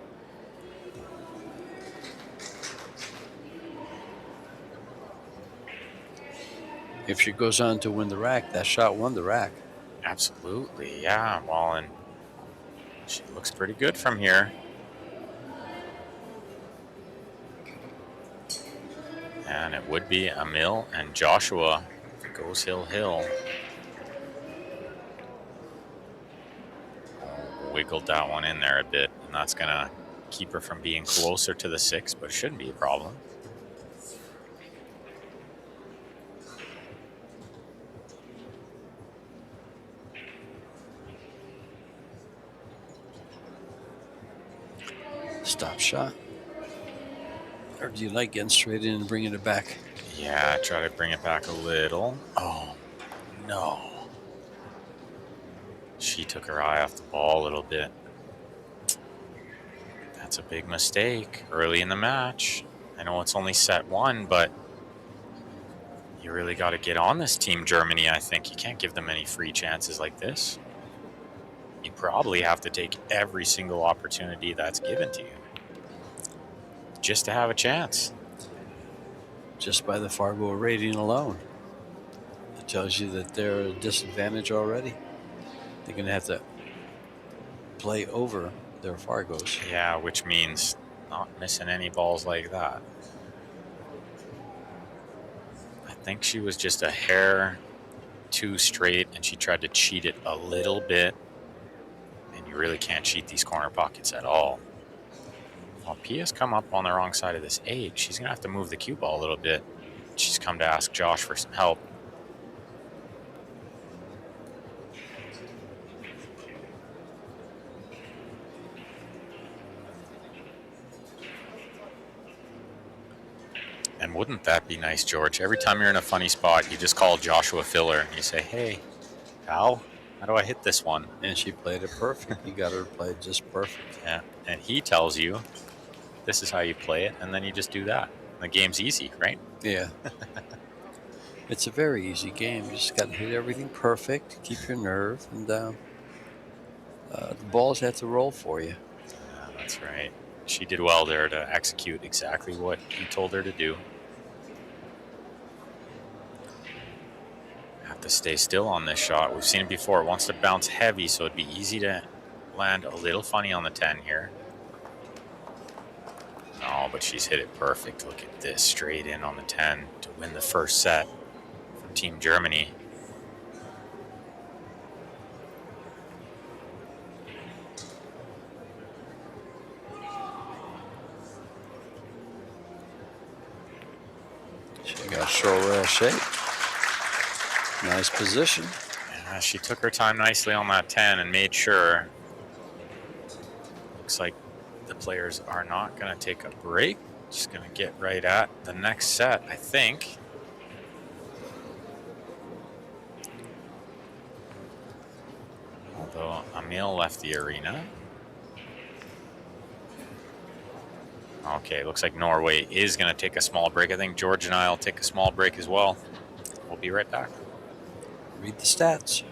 If she goes on to win the rack, that shot won the rack. Absolutely, yeah. Well, and she looks pretty good from here. And it would be Emil and Joshua. Goes hill. Wiggled that one in there a bit, and that's going to keep her from being closer to the 6, but it shouldn't be a problem. Stop shot. Or do you like getting straight in and bringing it back? Yeah, try to bring it back a little. Oh, no. She took her eye off the ball a little bit. That's a big mistake early in the match. I know it's only set 1, but you really got to get on this Team Germany, I think. You can't give them any free chances like this. You probably have to take every single opportunity that's given to you just to have a chance. Just by the Fargo rating alone, it tells you that they're at a disadvantage already. They're going to have to play over their Fargos. Yeah, which means not missing any balls like that. I think she was just a hair too straight, and she tried to cheat it a little bit. And you really can't cheat these corner pockets at all. Well, Pia's come up on the wrong side of this 8. She's going to have to move the cue ball a little bit. She's come to ask Josh for some help. And wouldn't that be nice, George? Every time you're in a funny spot, you just call Joshua Filler and you say, hey, Al, how do I hit this one? And she played it perfect. You got her to play it just perfect. Yeah, and he tells you, this is how you play it, and then you just do that. The game's easy, right? Yeah. It's a very easy game. You just got to hit everything perfect, keep your nerve, and the balls have to roll for you. Yeah, that's right. She did well there to execute exactly what he told her to do. Have to stay still on this shot. We've seen it before. It wants to bounce heavy, so it'd be easy to land a little funny on the 10 here. No, but she's hit it perfect. Look at this, straight in on the 10 to win the first set for Team Germany. She got short rail shape. Nice position. Yeah, she took her time nicely on that 10 and made sure. Looks like the players are not going to take a break. Just going to get right at the next set, I think. Although Emil left the arena. Okay, looks like Norway is going to take a small break. I think George and I will take a small break as well. We'll be right back. Read the stats.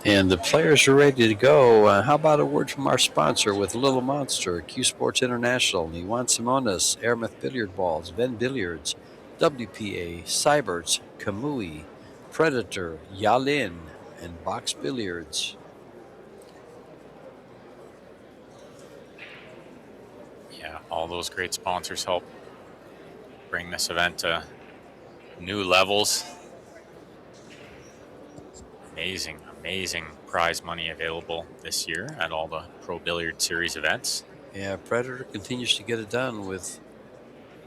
And the players are ready to go. How about a word from our sponsor with Little Monster, Q Sports International, Iwan Simonis, Aramith Billiard Balls, Ven Billiards, WPA, Seyberts, Kamui, Predator, Yalin, and Box Billiards. Yeah, all those great sponsors help bring this event to new levels. Amazing, amazing prize money available this year at all the Pro Billiard Series events. Yeah, Predator continues to get it done with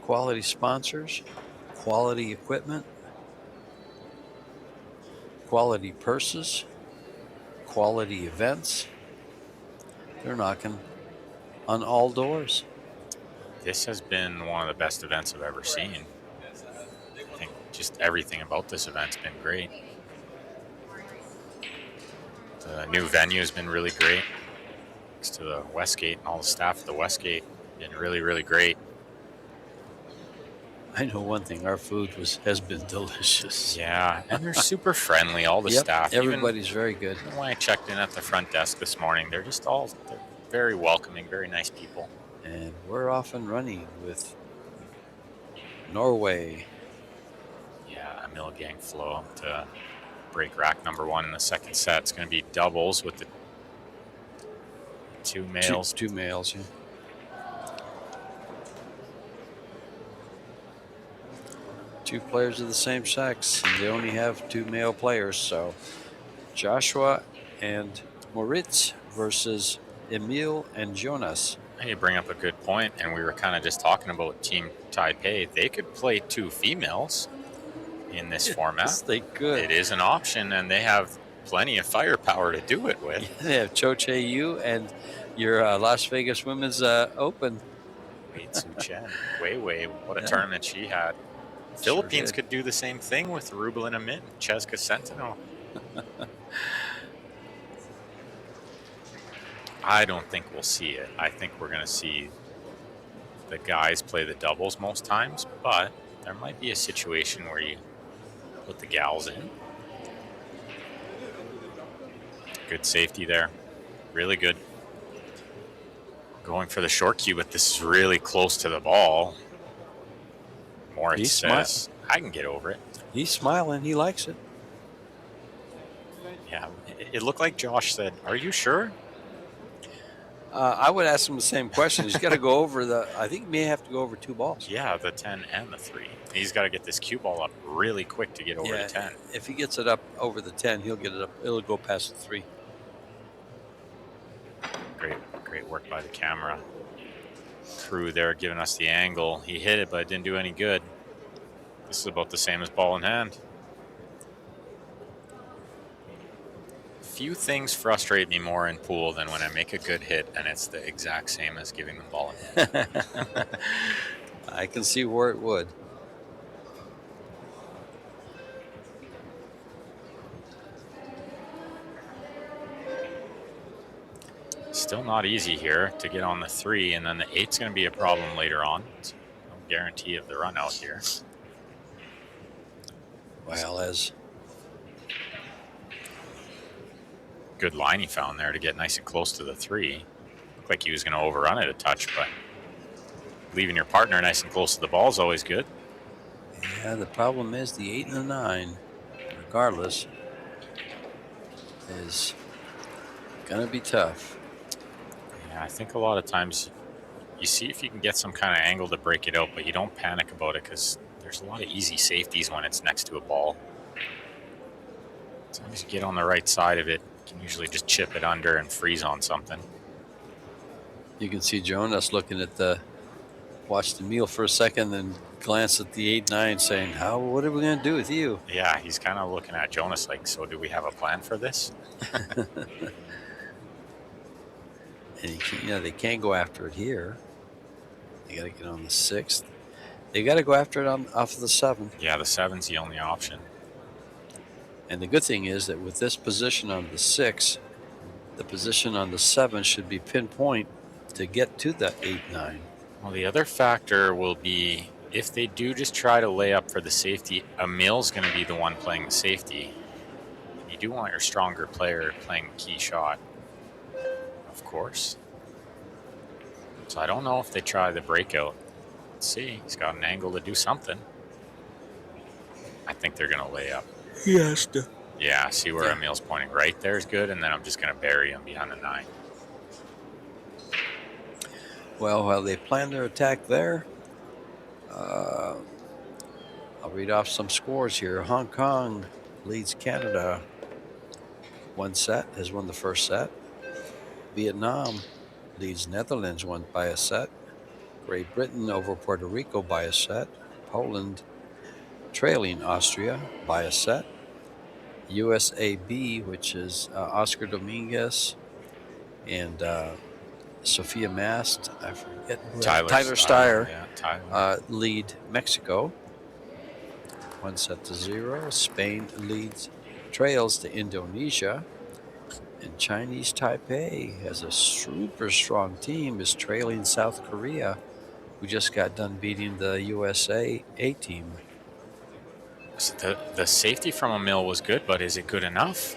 quality sponsors, quality equipment, quality purses, quality events. They're knocking on all doors. This has been one of the best events I've ever seen. I think just everything about this event's been great. The new venue has been really great. Thanks to the Westgate and all the staff at the Westgate, been really, really great. I know one thing, our food has been delicious. Yeah, and they're super friendly, all the staff. Everybody's very good. Even when I checked in at the front desk this morning, they're very welcoming, very nice people. And we're off and running with Norway. Yeah, Emil Gang flow to break rack number 1 in the second set. It's going to be doubles with the two males. Two males, yeah. Two players of the same sex, and they only have 2 male players. So Joshua and Moritz versus Emil and Jonas. You bring up a good point, and we were kind of just talking about Team Taipei. They could play 2 females in this format. Yes, they could. It is an option, and they have plenty of firepower to do it with. Yeah, they have Cho Che Yu and your Las Vegas Women's Open. Wei Tzu Chen. Wei, what a tournament she had. Philippines could do the same thing with Rublin Amit and Cheska Centeno. I don't think we'll see it. I think we're going to see the guys play the doubles most times, but there might be a situation where you put the gals in. Good safety there. Really good. Going for the short cue, but this is really close to the ball. Moritz says, I can get over it. He's smiling. He likes it. Yeah, it looked like Josh said, are you sure? I would ask him the same question. He's got to go over I think he may have to go over 2 balls. Yeah, the 10 and the 3. He's got to get this cue ball up really quick to get over the 10. If he gets it up over the 10, he'll get it up. It'll go past the 3. Great work by the camera crew there, giving us the angle. He hit it, but it didn't do any good. This is about the same as ball in hand. Few things frustrate me more in pool than when I make a good hit and it's the exact same as giving the ball in hand. I can see where it would. Still not easy here to get on the 3, and then the 8's going to be a problem later on. So no guarantee of the run out here. Well, as good line he found there to get nice and close to the 3. Looked like he was going to overrun it a touch, but leaving your partner nice and close to the ball is always good. Yeah, the problem is the 8 and the 9, regardless, is going to be tough. Yeah, I think a lot of times you see if you can get some kind of angle to break it out, but you don't panic about it because there's a lot of easy safeties when it's next to a ball. As long as you get on the right side of it, you can usually just chip it under and freeze on something. You can see Jonas looking at watch the meal for a second, then glance at the 8-9 saying, what are we going to do with you? Yeah, he's kind of looking at Jonas like, so do we have a plan for this? And they can't go after it here. They got to get on the 6th. They got to go after it off of the 7. Yeah, the 7's the only option. And the good thing is that with this position on the 6, the position on the 7 should be pinpoint to get to the 8-9. Well, the other factor will be if they do just try to lay up for the safety, Emil's going to be the one playing the safety. you do want your stronger player playing the key shot, of course. So I don't know if they try the breakout. Let's see. He's got an angle to do something. I think they're going to lay up. He has to. Yeah, see where Emil's pointing right there is good, and then I'm just going to bury him behind the 9. Well, while they plan their attack there, I'll read off some scores here. Hong Kong leads Canada 1 set, has won the first set. Vietnam leads Netherlands by a set. Great Britain over Puerto Rico by a set. Poland trailing Austria by a set. USAB, which is Oscar Dominguez and Sophia Mast, I forget. Tyler Steyer lead Mexico 1-0. Spain trails to Indonesia. And Chinese Taipei has a super strong team, is trailing South Korea, who just got done beating the USA A team. So the safety from Emil was good, but is it good enough?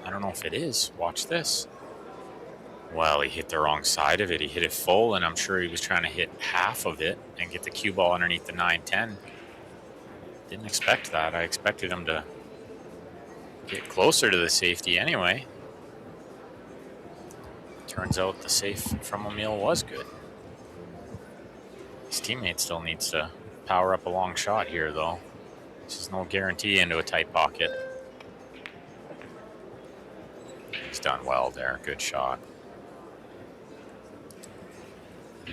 I don't know if it is. Watch this. Well, he hit the wrong side of it. He hit it full, and I'm sure he was trying to hit half of it and get the cue ball underneath the 9-10. Didn't expect that. I expected him to get closer to the safety anyway. Turns out the safe from Emil was good. His teammate still needs to power up a long shot here, though. This is no guarantee into a tight pocket. He's done well there. Good shot.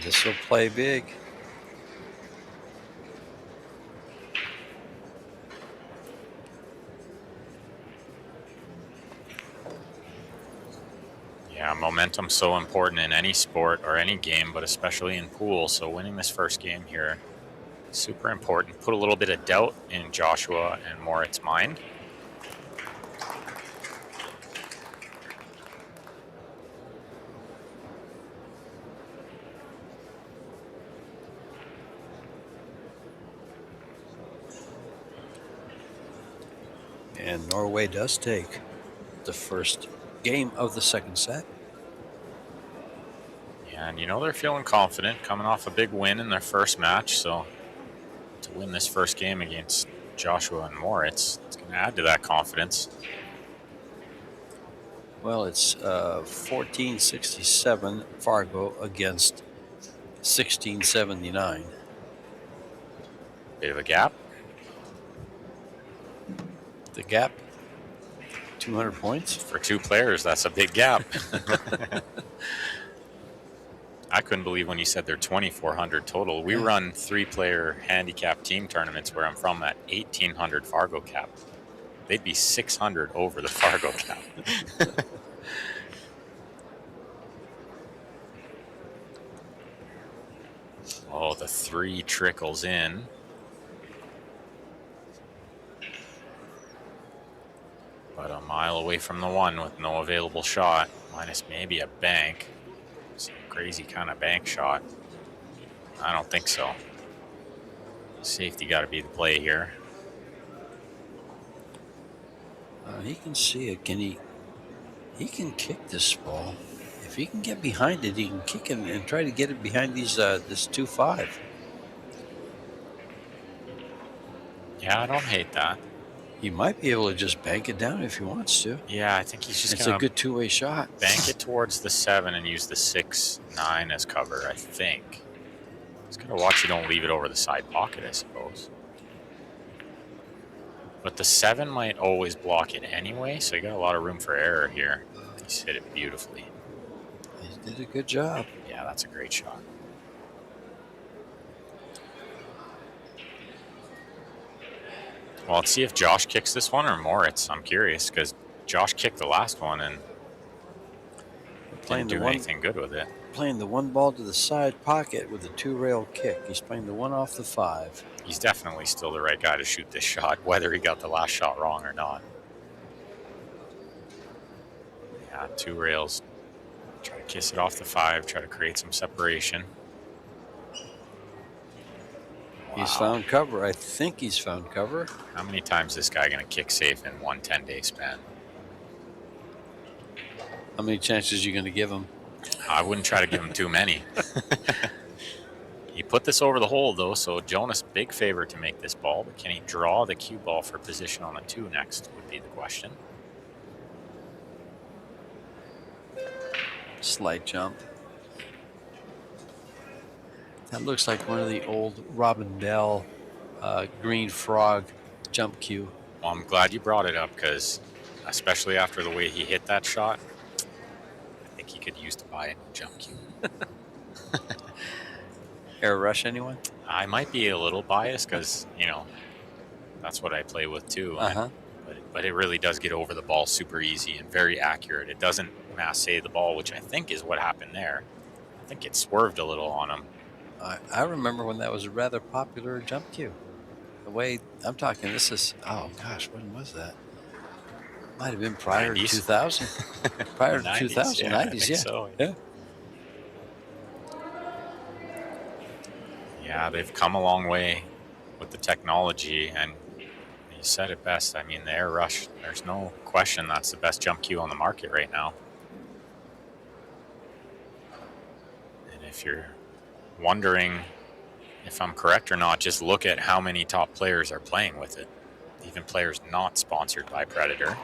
This will play big. Yeah, momentum's so important in any sport or any game, but especially in pool. So winning this first game here, super important. Put a little bit of doubt in Joshua and Morit's mind. And Norway does take the first game of the second set. Yeah, and you know they're feeling confident coming off a big win in their first match. So to win this first game against Joshua and Moritz, it's going to add to that confidence. Well, it's 1467 Fargo against 1679. Bit of a gap. The gap, 200 points. For two players, that's a big gap. I couldn't believe when you said they're 2,400 total. We run 3-player handicap team tournaments where I'm from at 1,800 Fargo cap. They'd be 600 over the Fargo cap. Oh, the 3 trickles in. But a mile away from the 1 with no available shot, minus maybe a bank. Some crazy kind of bank shot. I don't think so. Safety got to be the play here. He can see it. He can kick this ball. If he can get behind it, he can kick it and try to get it behind these this 2-5. Yeah, I don't hate that. He might be able to just bank it down if he wants to. Yeah, I think he's just It's going a good two-way shot. bank it towards the 7 and use the 6-9 as cover, I think. Just got to watch you don't leave it over the side pocket, I suppose. But the 7 might always block it anyway, so you got a lot of room for error here. He's hit it beautifully. He did a good job. Yeah, that's a great shot. Well, let's see if Josh kicks this one or Moritz. I'm curious because Josh kicked the last one and didn't do anything good with it. Playing the 1 ball to the side pocket with a 2-rail kick. He's playing the 1 off the 5. He's definitely still the right guy to shoot this shot, whether he got the last shot wrong or not. Yeah, 2 rails. Try to kiss it off the 5, try to create some separation. Wow, He's found cover. I think he's found cover. How many times is this guy going to kick safe in one 10-day span? How many chances are you going to give him? I wouldn't try to give him too many. He put this over the hole, though, so Jonas, big favor to make this ball. But can he draw the cue ball for position on the 2 next would be the question. Slight jump. That looks like one of the old Robin Bell green frog jump cue. Well, I'm glad you brought it up because, especially after the way he hit that shot, I think he could use to buy a new jump cue. Air rush, anyone? I might be a little biased because, you know, that's what I play with too. But it really does get over the ball super easy and very accurate. It doesn't massé the ball, which I think is what happened there. I think it swerved a little on him. I remember when that was a rather popular jump cue. The way I'm talking, this is, oh gosh, when was that? Might have been prior 90s? to 2000. Prior to 2000, yeah, 90s, yeah. So. Yeah. Yeah, they've come a long way with the technology, and you said it best. I mean, the air rush, there's no question that's the best jump cue on the market right now. And if you're wondering if I'm correct or not, just look at how many top players are playing with it. Even players not sponsored by Predator.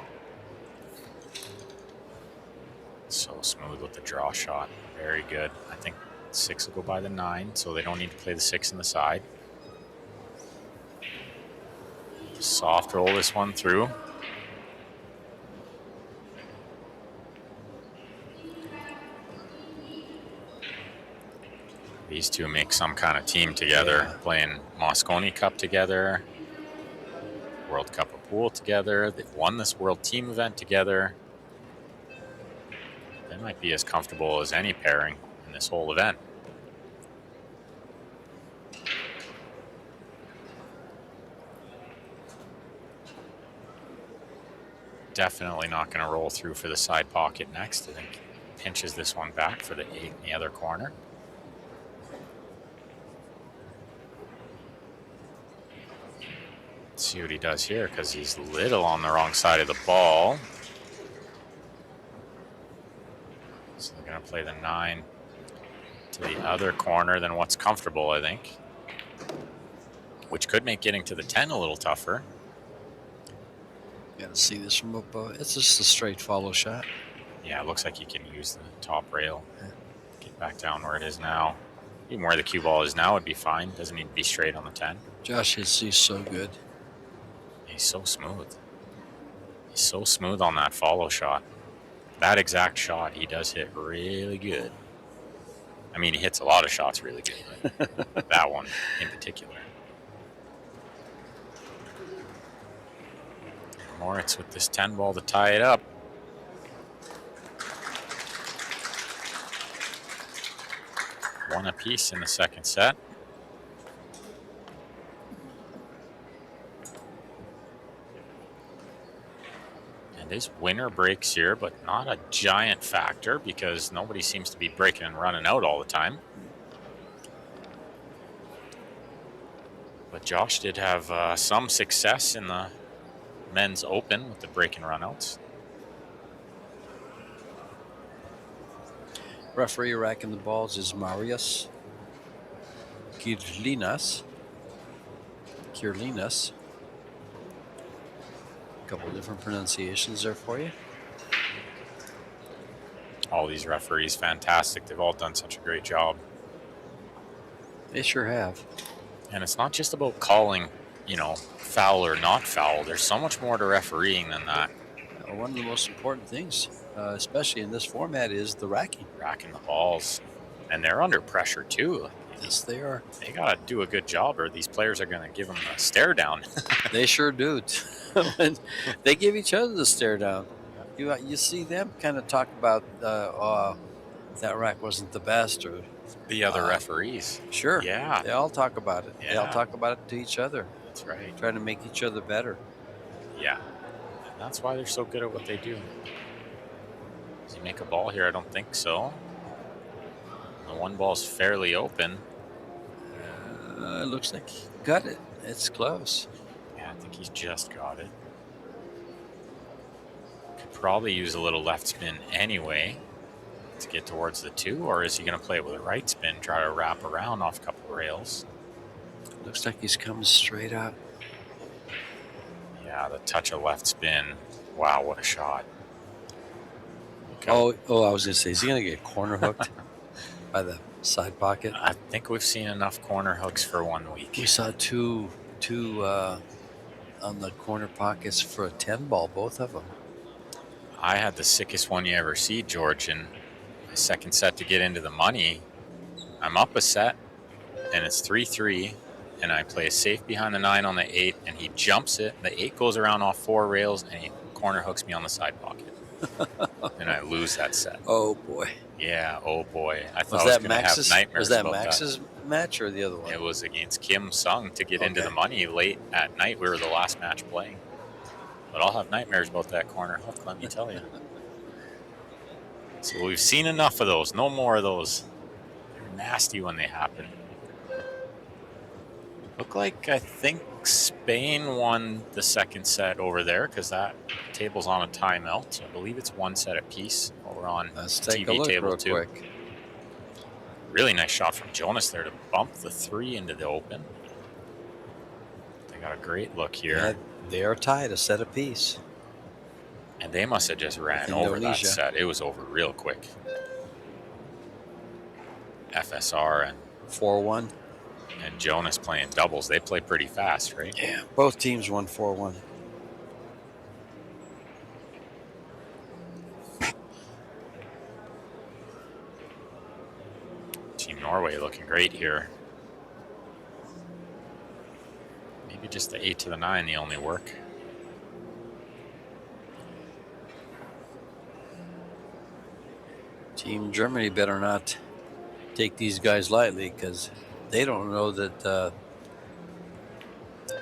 So smooth with the draw shot. Very good. I think 6 will go by the 9, so they don't need to play the 6 in the side. Just soft roll this one through. These two make some kind of team together, playing Moscone Cup together, World Cup of Pool together. They've won this World Team event together. They might be as comfortable as any pairing in this whole event. Definitely not going to roll through for the side pocket next. I think pinches this one back for the 8 in the other corner. Let's see what he does here because he's little on the wrong side of the ball. So they're going to play the 9 to the other corner than what's comfortable, I think. Which could make getting to the 10 a little tougher. You gotta see this from above. It's just a straight follow shot. Yeah, it looks like he can use the top rail. Get back down where it is now. Even where the cue ball is now would be fine. Doesn't need to be straight on the 10. Josh he's so good. He's so smooth. He's so smooth on that follow shot. That exact shot he does hit really good. I mean, he hits a lot of shots really good, but that one in particular. Moritz with this 10 ball to tie it up. One apiece in the second set. And his winner breaks here, but not a giant factor because nobody seems to be breaking and running out all the time. But Josh did have some success in the men's open with the break and runouts. Referee racking the balls is Marius Kirlinas. A couple different pronunciations there for you. All these referees, fantastic. They've all done such a great job. They sure have. And it's not just about calling, you know, foul or not foul. There's so much more to refereeing than that. One of the most important things, especially in this format, is the racking. Racking the balls. And they're under pressure, too. Yes, they are. They got to do a good job or these players are going to give them a stare down. They sure do. They give each other the stare down. You see them kind of talk about, that rack wasn't the best, or the other referees. Sure. Yeah. They all talk about it. Yeah. They all talk about it to each other. That's right. Trying to make each other better. Yeah. And that's why they're so good at what they do. Does he make a ball here? I don't think so. The one ball's fairly open. It looks like got it. It's close. Yeah, I think he's just got it. Could probably use a little left spin anyway to get towards the 2, or is he going to play it with a right spin, try to wrap around off a couple rails? Looks like he's coming straight up. Yeah, the touch of left spin. Wow, what a shot. Oh, I was going to say, is he going to get corner hooked by the side pocket? I think we've seen enough corner hooks for 1 week. We saw two on the corner pockets for a 10 ball, both of them. I had the sickest one you ever see, George, in my second set to get into the money. I'm up a set, and it's 3-3, and I play a safe behind the 9 on the 8, and he jumps it. The 8 goes around off 4 rails, and he corner hooks me on the side pocket. And I lose that set. Oh, boy. Yeah, oh boy. I thought Was I was that going to have Max's? nightmares Was that about Max's match or the other one? It was against Kim Sung to get into Okay. the money late at night. We were the last match playing. But I'll have nightmares about that corner hook, let me tell you. So we've seen enough of those. No more of those. They're nasty when they happen. Look like I think Spain won the second set over there because that table's on a timeout. So I believe it's 1 set apiece over on Let's take a TV look table real 2. quick. Really nice shot from Jonas there to bump the 3 into the open. They got a great look here. Yeah, they are tied a set apiece. And they must have just ran over that Indonesia. set. It was over real quick. FSR and 4-1. Jonas playing doubles. They play pretty fast, right? Yeah, both teams won 4-1. Team Norway looking great here. Maybe just the 8 to the 9, the only work. Team Germany better not take these guys lightly because they don't know that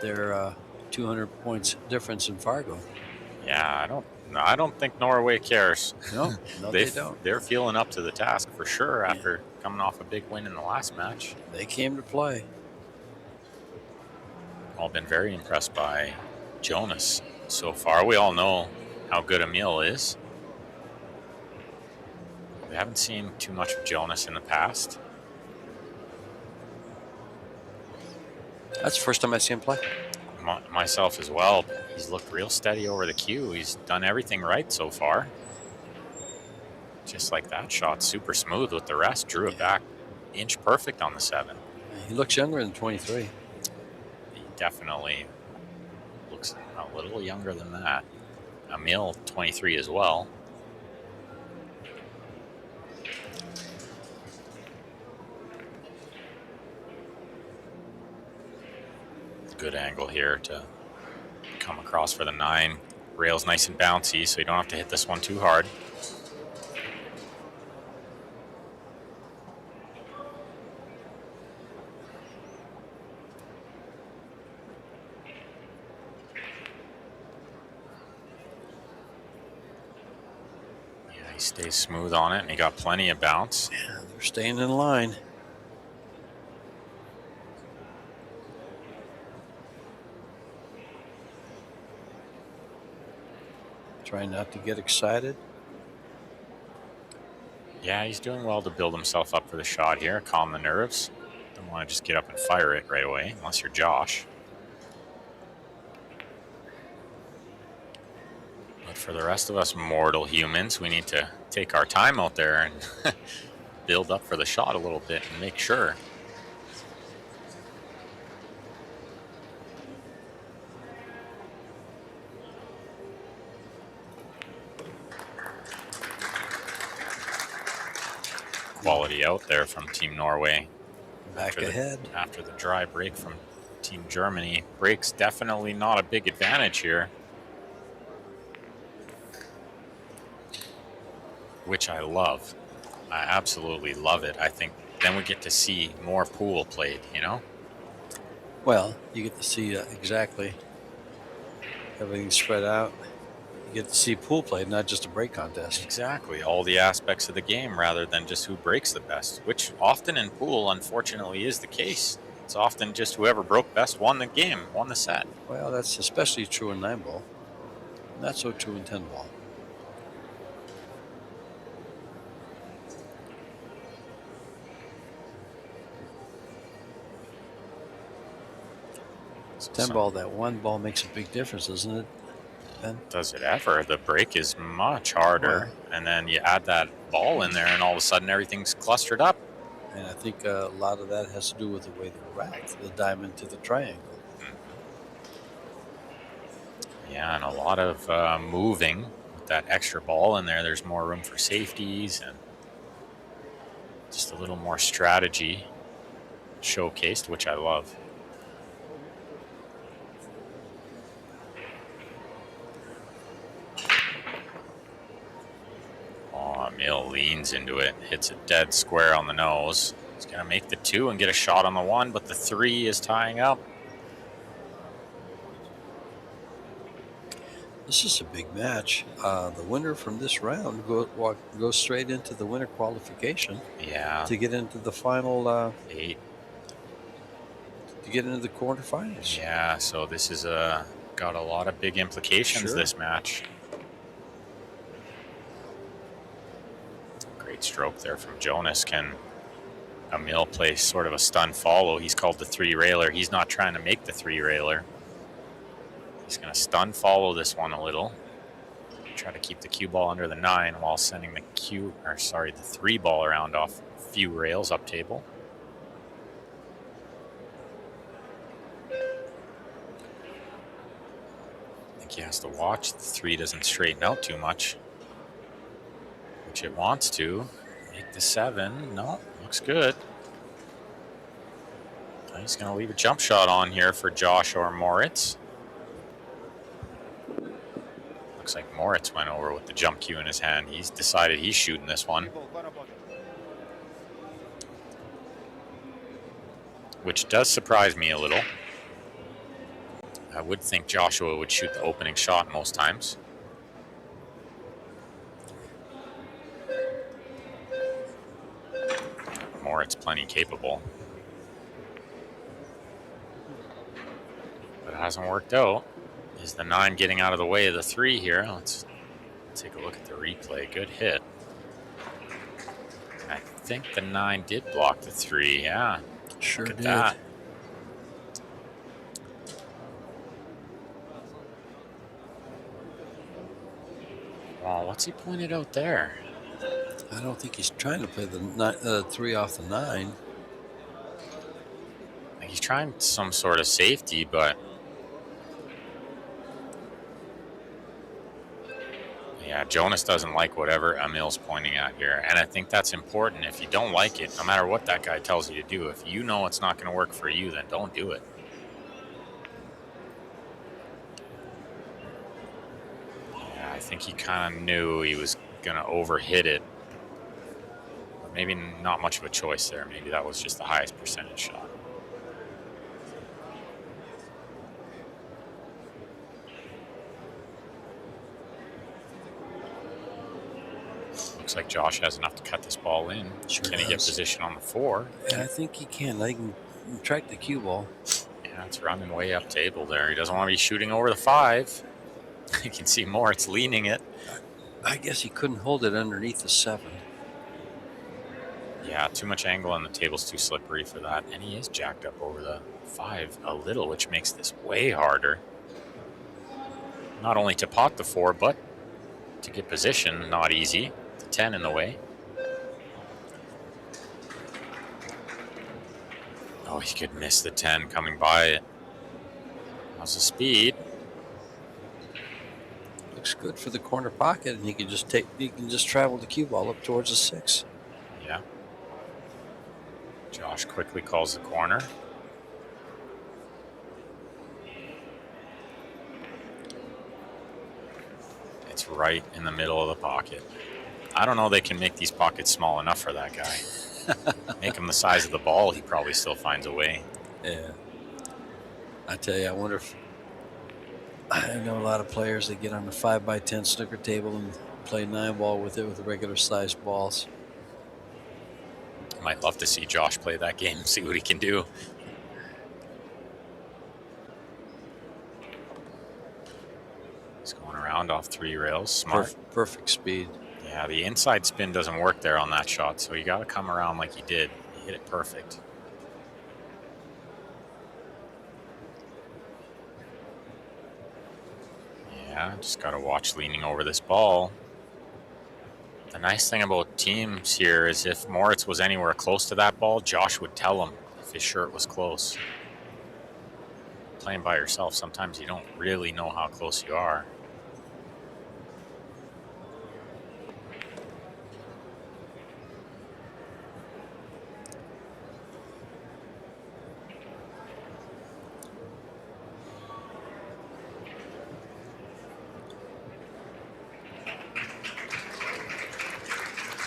they're 200 points difference in Fargo. Yeah, I don't think Norway cares. No, they don't. They're feeling up to the task for sure after coming off a big win in the last match. They came to play. All been very impressed by Jonas so far. We all know how good Emil is. We haven't seen too much of Jonas in the past. That's the first time I see him play. Myself as well. He's looked real steady over the cue. He's done everything right so far. Just like that shot, super smooth with the rest. Drew it back inch perfect on the 7. He looks younger than 23. He definitely looks a little younger than that. Emil, 23 as well. Good angle here to come across for the 9. Rail's nice and bouncy, so you don't have to hit this one too hard. Yeah, he stays smooth on it, and he got plenty of bounce. Yeah, they're staying in line. Trying not to get excited. Yeah, he's doing well to build himself up for the shot here, calm the nerves. Don't want to just get up and fire it right away, unless you're Josh. But for the rest of us mortal humans, we need to take our time out there and build up for the shot a little bit and make sure. Quality out there from Team Norway. Back ahead. After the dry break from Team Germany. Break's definitely not a big advantage here. Which I love. I absolutely love it. I think then we get to see more pool played, you know? Well, you get to see exactly everything spread out. You get to see pool played, not just a break contest. Exactly. All the aspects of the game rather than just who breaks the best, which often in pool, unfortunately, is the case. It's often just whoever broke best won the game, won the set. Well, that's especially true in 9-ball. Not so true in 10-ball. So 10-ball, that one ball makes a big difference, doesn't it, Ben? Does it ever? The break is much harder. And then you add that ball in there, and all of a sudden everything's clustered up. And I think a lot of that has to do with the way they rack the diamond to the triangle. Yeah, and a lot of moving with that extra ball in there. There's more room for safeties and just a little more strategy showcased, which I love. Oh, Emil leans into it, hits it dead square on the nose. He's going to make the 2 and get a shot on the 1, but the 3 is tying up. This is a big match. The winner from this round goes straight into the winner qualification. Yeah. To get into the final 8. To get into the quarterfinals. Yeah, so this is got a lot of big implications, this match. Great stroke there from Jonas. Can Emil play sort of a stun follow? He's called the 3-railer. He's not trying to make the 3-railer. He's going to stun follow this one a little. Try to keep the cue ball under the 9 while sending the 3 ball around off a few rails up table. I think he has to watch the 3 doesn't straighten out too much, which it wants to. Make the 7. No, looks good. He's going to leave a jump shot on here for Josh or Moritz. Looks like Moritz went over with the jump cue in his hand. He's decided he's shooting this one, which does surprise me a little. I would think Joshua would shoot the opening shot most times. Moritz plenty capable, but it hasn't worked out. Is the 9 getting out of the way of the 3 here? Let's take a look at the replay. Good hit. I think the 9 did block the 3. Yeah, sure look at did. that. Wow, what's he pointed out there? I don't think he's trying to play the 3 off the 9. He's trying some sort of safety, but yeah, Jonas doesn't like whatever Emil's pointing at here. And I think that's important. If you don't like it, no matter what that guy tells you to do, if you know it's not going to work for you, then don't do it. Yeah, I think he kind of knew he was going to overhit it. But maybe not much of a choice there. Maybe that was just the highest percentage shot. Looks like Josh has enough to cut this ball in. Sure Can he get position on the 4? Yeah, I think he can. I can track the cue ball. Yeah, it's running way up table there. He doesn't want to be shooting over the 5. You can see Moritz leaning it. I guess he couldn't hold it underneath the 7. Yeah, too much angle and the table's too slippery for that. And he is jacked up over the 5 a little, which makes this way harder. Not only to pot the 4, but to get position, not easy. 10 in the way. Oh, he could miss the 10 coming by it. How's the speed? Looks good for the corner pocket, and he can just travel the cue ball up towards the 6. Yeah. Josh quickly calls the corner. It's right in the middle of the pocket. I don't know they can make these pockets small enough for that guy. Make him the size of the ball, he probably still finds a way. Yeah. I tell you, I wonder if... I know a lot of players that get on the 5x10 snooker table and play 9-ball with it with the regular sized balls. I might love to see Josh play that game, see what he can do. He's going around off 3 rails. Smart. Perfect speed. Yeah, the inside spin doesn't work there on that shot, so you got to come around like he did. He hit it perfect. Yeah, just got to watch leaning over this ball. The nice thing about teams here is if Moritz was anywhere close to that ball, Josh would tell him if his shirt was close. Playing by yourself, sometimes you don't really know how close you are.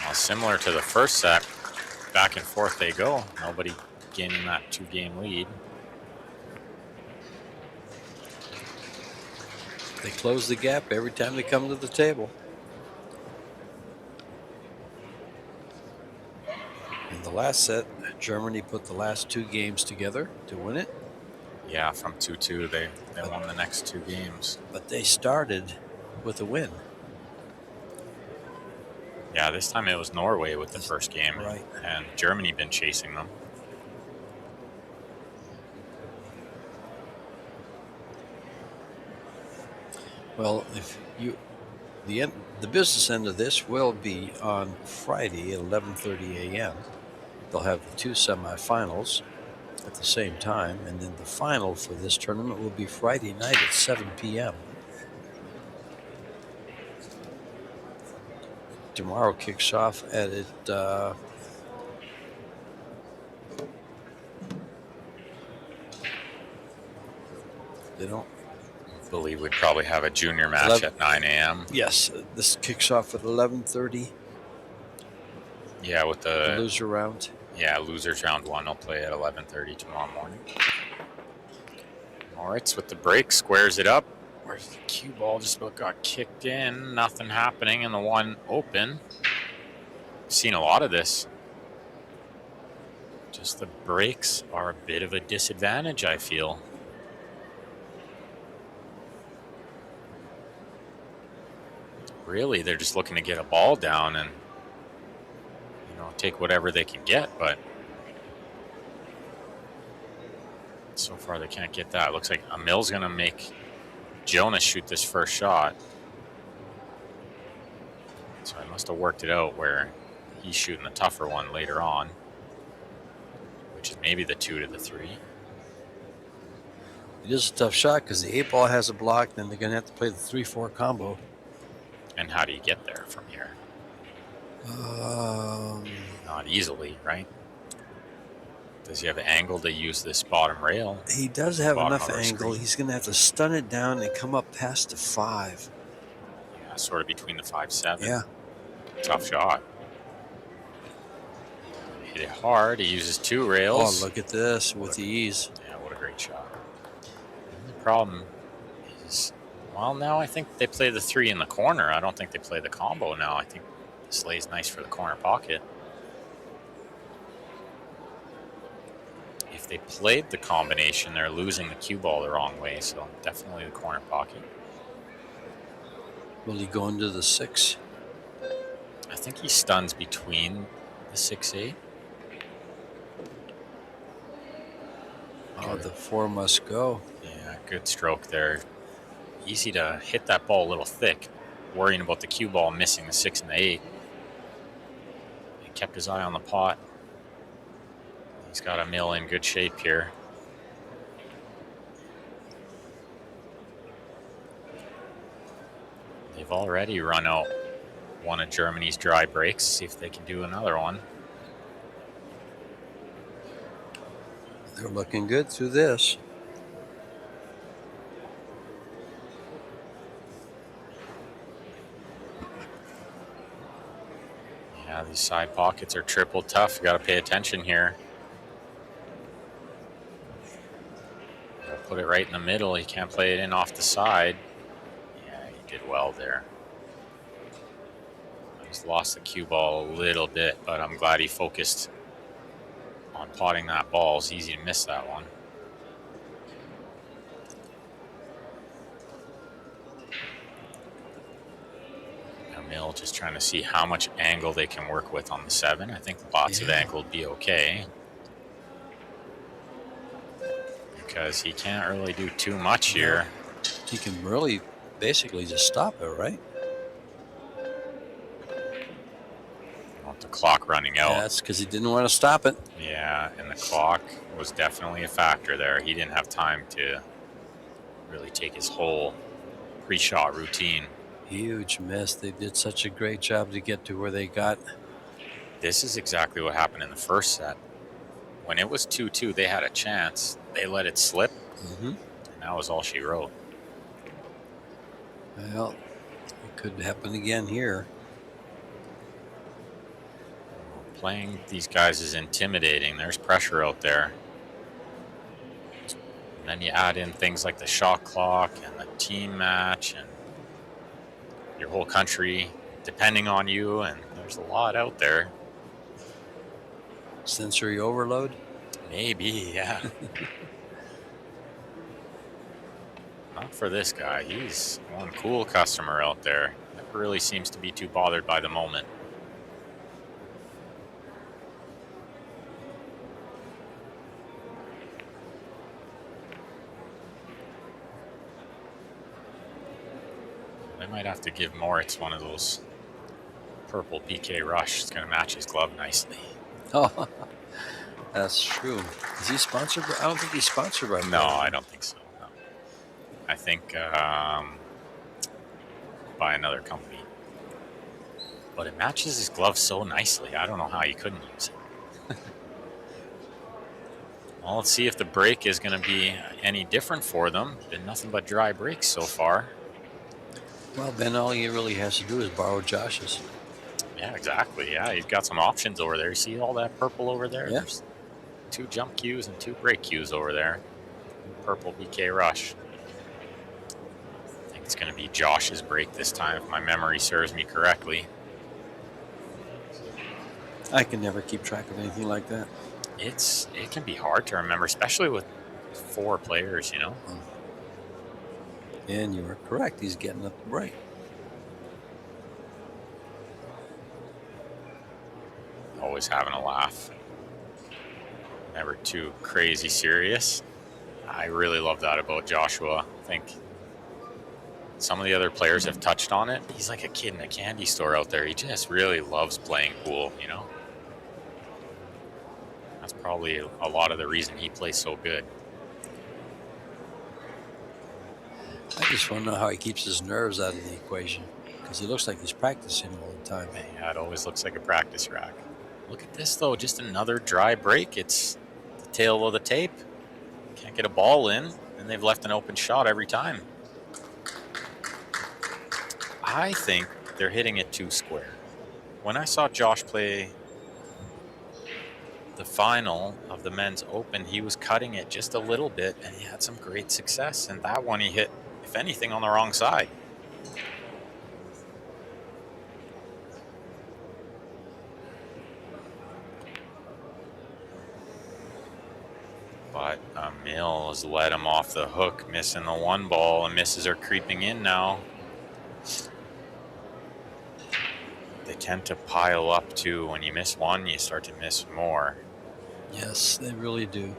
Well, similar to the first set, back and forth they go. Nobody gaining that 2-game lead. They close the gap every time they come to the table. In the last set, Germany put the last 2 games together to win it. Yeah, from 2-2, they won the next 2 games. But they started with a win. Yeah, this time it was Norway with the first game. Right. And Germany been chasing them. Well, if you, the business end of this will be on Friday at 11:30 a.m. They'll have the 2 semifinals at the same time, and then the final for this tournament will be Friday night at 7 p.m. Tomorrow kicks off at it. They don't. I believe we'd probably have a junior match at 9 a.m. Yes, this kicks off at 11:30. Yeah, with the loser round. Yeah, losers round 1 will play at 11:30 tomorrow morning. Moritz with the break squares it up. Where's the cue ball? Just about got kicked in. Nothing happening in the 1 open. Seen a lot of this. Just the breaks are a bit of a disadvantage, I feel. Really, they're just looking to get a ball down and, you know, take whatever they can get, but so far they can't get that. Looks like Emil's going to make Jonas shoot this first shot. So I must have worked it out where he's shooting the tougher one later on, which is maybe the 2 to the 3. It is a tough shot because the 8 ball has a block, then they're going to have to play the 3-4 combo. And how do you get there from here? Not easily, right? Does he have an angle to use this bottom rail? He does have enough angle. Screen? He's going to have to stun it down and come up past the 5. Yeah, sort of between the 5-7. Yeah. Tough shot. Hit it hard. He uses 2 rails. Oh, look at this with the ease. Yeah, what a great shot. The problem is, well, now I think they play the 3 in the corner. I don't think they play the combo now. I think this lays nice for the corner pocket. If they played the combination, they're losing the cue ball the wrong way, so definitely the corner pocket. Will he go into the 6? I think he stuns between the 6-8. Oh, the 4 must go. Yeah, good stroke there. Easy to hit that ball a little thick, worrying about the cue ball missing the 6 and the 8. He kept his eye on the pot. He's got Emil in good shape here. They've already run out one of Germany's dry breaks. See if they can do another one. They're looking good through this. Yeah, these side pockets are triple tough. You got to pay attention here. Put it right in the middle. He can't play it in off the side. Yeah, he did well there. He's lost the cue ball a little bit, but I'm glad he focused on potting that ball. It's easy to miss that one. Mill just trying to see how much angle they can work with on the 7. I think lots of angle would be okay. Because he can't really do too much here. He can really basically just stop it, right? Want the clock running out. Yeah, that's because he didn't want to stop it. Yeah, and the clock was definitely a factor there. He didn't have time to really take his whole pre-shot routine. Huge miss. They did such a great job to get to where they got. This is exactly what happened in the first set. When it was 2-2, they had a chance. They let it slip, and that was all she wrote. Well, it could happen again here. Playing these guys is intimidating. There's pressure out there. And then you add in things like the shot clock and the team match and your whole country depending on you, and there's a lot out there. Sensory overload? Maybe, yeah. Not for this guy. He's one cool customer out there. Never really seems to be too bothered by the moment. They might have to give Moritz one of those purple PK Rush. It's going to match his glove nicely. Oh, that's true. Is he sponsored? I don't think he's sponsored by No, I don't think so. No. I think by another company. But it matches his glove so nicely. I don't know how you couldn't use it. Well, let's see if the break is going to be any different for them. Been nothing but dry breaks so far. Well, then all he really has to do is borrow Josh's. Yeah, exactly. Yeah, he's got some options over there. You see all that purple over there? Yeah. There's 2 jump cues and 2 break cues over there. Purple BK Rush. I think it's going to be Josh's break this time, if my memory serves me correctly. I can never keep track of anything like that. It can be hard to remember, especially with 4 players, you know? And you were correct. He's getting up the break. Always having a laugh. Never too crazy serious. I really love that about Joshua. I think some of the other players have touched on it. He's like a kid in a candy store out there. He just really loves playing pool, you know? That's probably a lot of the reason he plays so good. I just want to know how he keeps his nerves out of the equation, because he looks like he's practicing all the time. Yeah, it always looks like a practice rack. Look at this, though. Just another dry break. It's the tail of the tape. Can't get a ball in, and they've left an open shot every time. I think they're hitting it too square. When I saw Josh play the final of the men's open, he was cutting it just a little bit, and he had some great success. And that one he hit, if anything, on the wrong side. But Mill has let him off the hook, missing the 1 ball, and misses are creeping in now. They tend to pile up too. When you miss 1, you start to miss more. Yes, they really do.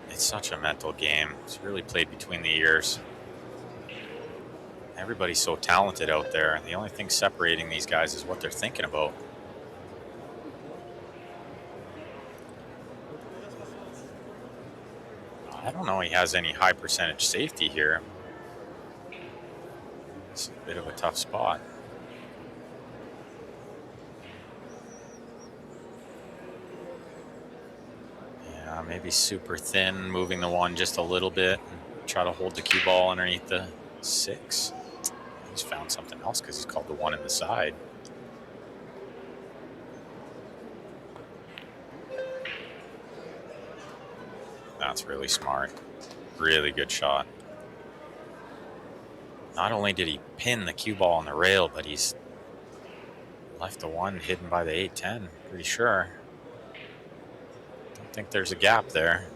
It's such a mental game. It's really played between the ears. Everybody's so talented out there. The only thing separating these guys is what they're thinking about. I don't know he has any high percentage safety here. It's a bit of a tough spot. Yeah, maybe super thin, moving the 1 just a little bit. And try to hold the cue ball underneath the 6. He's found something else because he's called the 1 in the side. That's really smart. Really good shot. Not only did he pin the cue ball on the rail, but he's left the 1 hidden by the 8-10, pretty sure. Don't think there's a gap there.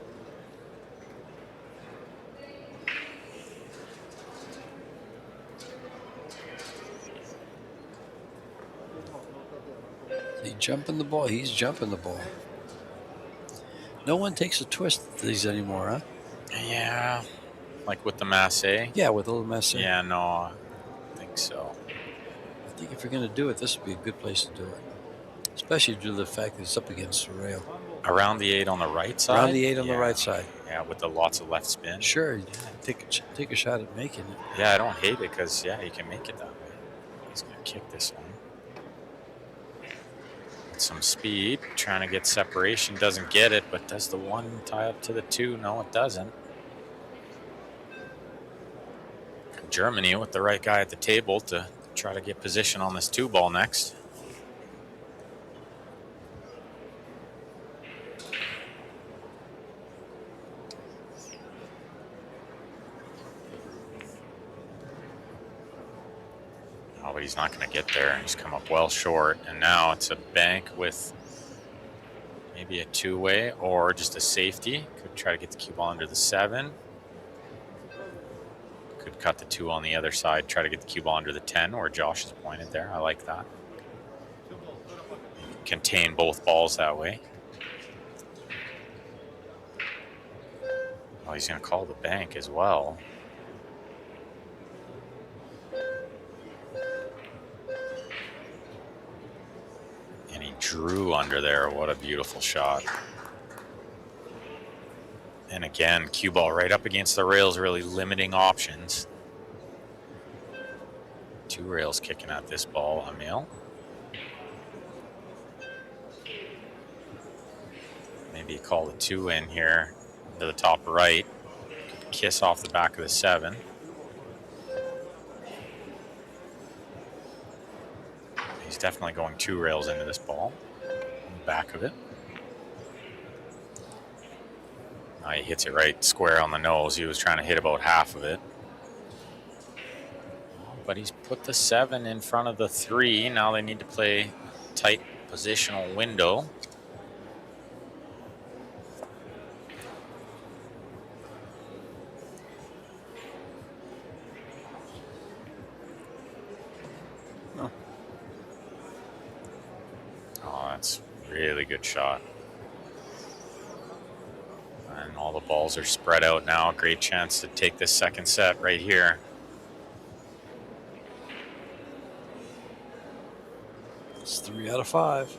Jumping the ball. He's jumping the ball. No one takes a twist at these anymore, huh? Yeah. Like with the Masse? Yeah, with a little mess. Yeah, no, I don't think so. I think if you're going to do it, this would be a good place to do it. Especially due to the fact that it's up against the rail. Around the 8 on the right side? Around the 8 on the right side. Yeah, with the lots of left spin. Sure. Take a shot at making it. Yeah, I don't hate it because, yeah, you can make it that way. He's going to kick this one. With some speed, trying to get separation. Doesn't get it, but does the 1 tie up to the 2? No, it doesn't. Germany with the right guy at the table to try to get position on this 2 ball next. Oh, but he's not going to get there. He's come up well short. And now it's a bank with maybe a 2-way or just a safety. Could try to get the cue ball under the 7. Could cut the 2 on the other side, try to get the cue ball under the 10 where Josh is pointed there. I like that. Contain both balls that way. Oh, he's going to call the bank as well. And he drew under there. What a beautiful shot. And again, cue ball right up against the rails, really limiting options. 2 rails kicking at this ball, Emil. Maybe call the 2 in here to the top right. Kiss off the back of the 7. He's definitely going 2 rails into this ball. On the back of it. He hits it right square on the nose. He was trying to hit about half of it. But he's put the 7 in front of the 3. Now they need to play tight positional window. Oh, that's a really good shot. And all the balls are spread out now. Great chance to take this second set right here. It's 3 out of 5.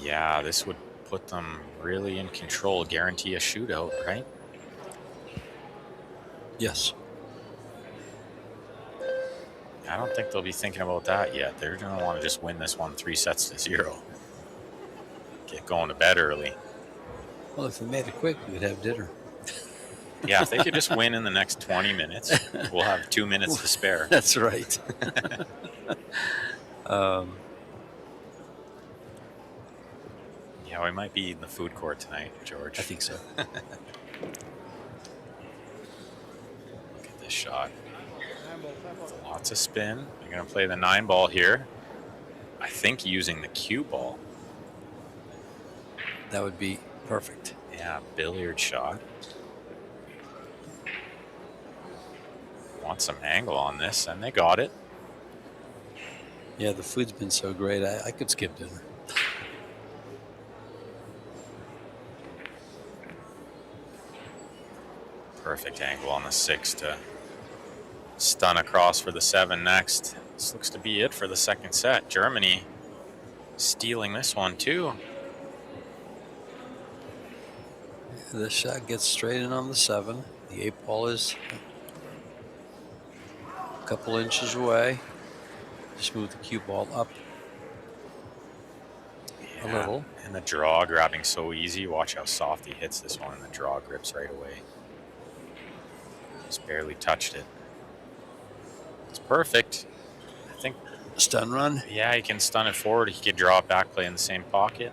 Yeah, this would put them really in control, guarantee a shootout, right? Yes. I don't think they'll be thinking about that yet. They're going to want to just win this one 3-0. Get going to bed early. Well, if they made it quick, we'd have dinner. Yeah, if they could just win in the next 20 minutes, we'll have 2 minutes to spare. That's right. Yeah, we might be in the food court tonight, George. I think so. Look at this shot. Lots of spin. They're going to play the 9 ball here. I think using the cue ball. That would be perfect. Yeah, billiard shot. Want some angle on this, and they got it. Yeah, the food's been so great, I could skip dinner. Perfect angle on the 6 to stun across for the 7 next. This looks to be it for the second set. Germany stealing this one too. This shot gets straight in on the 7. The 8 ball is a couple inches away. Just move the cue ball up a little. And the draw grabbing so easy. Watch how soft he hits this one, and the draw grips right away. Just barely touched it. It's perfect. I think. Stun run? Yeah, he can stun it forward. He could draw it back, play in the same pocket.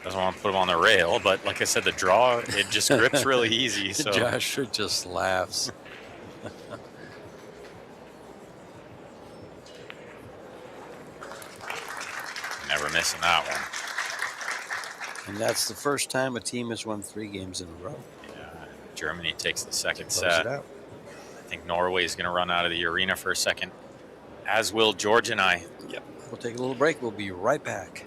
Doesn't want to put him on the rail, but like I said, the draw, it just grips really easy. So Josh just laughs. Never missing that one. And that's the first time a team has won 3 games in a row. Yeah, Germany takes the second Close set. it out. I think Norway is going to run out of the arena for a second As will George and I. Yep. We'll take a little break. We'll be right back.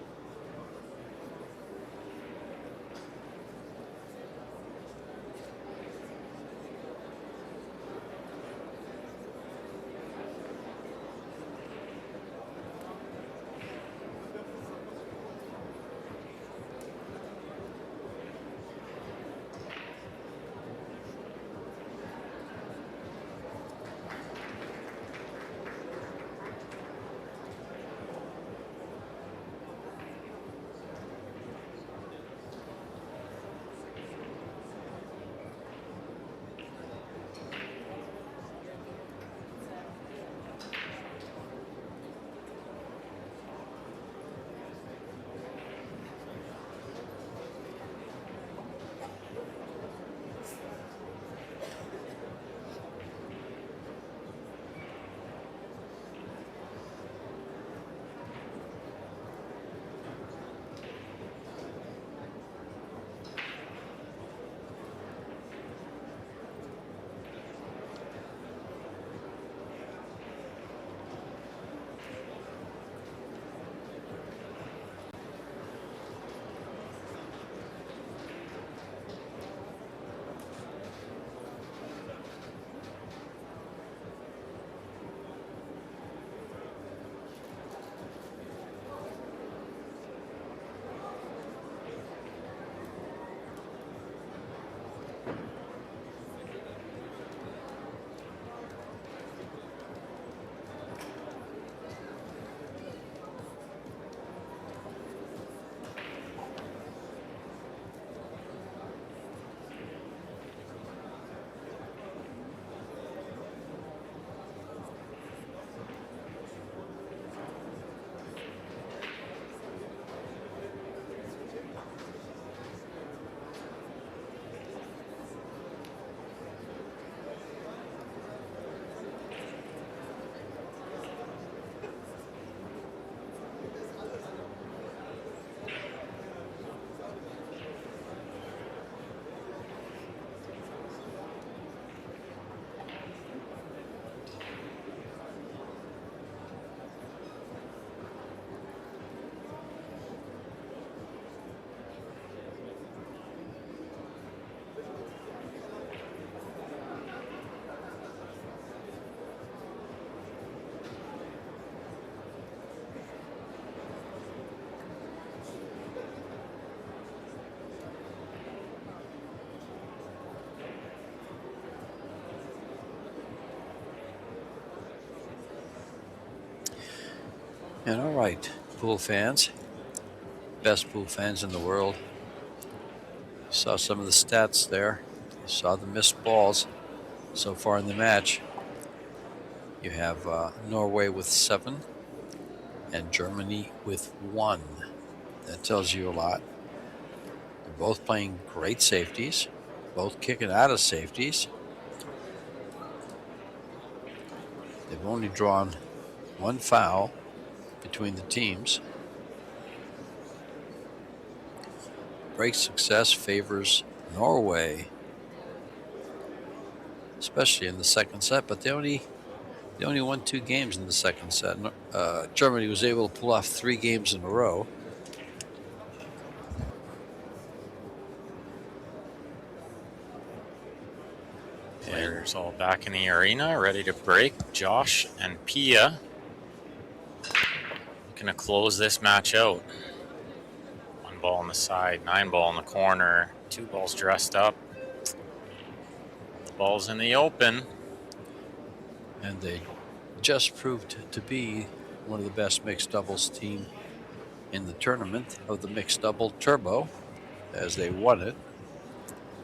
And all right, pool fans, best pool fans in the world. You saw some of the stats there. You saw the missed balls so far in the match. You have Norway with 7 and Germany with 1. That tells you a lot. They're both playing great safeties, both kicking out of safeties. They've only drawn 1 foul between the teams. Break success favors Norway, especially in the second set, but they only won 2 games in the second set. Germany was able to pull off 3 games in a row. Players all back in the arena, ready to break. Josh and Pia looking to close this match out. 1 ball on the side, 9 ball in the corner, 2 balls dressed up. The ball's in the open. And they just proved to be one of the best mixed doubles team in the tournament of the mixed double turbo as they won it.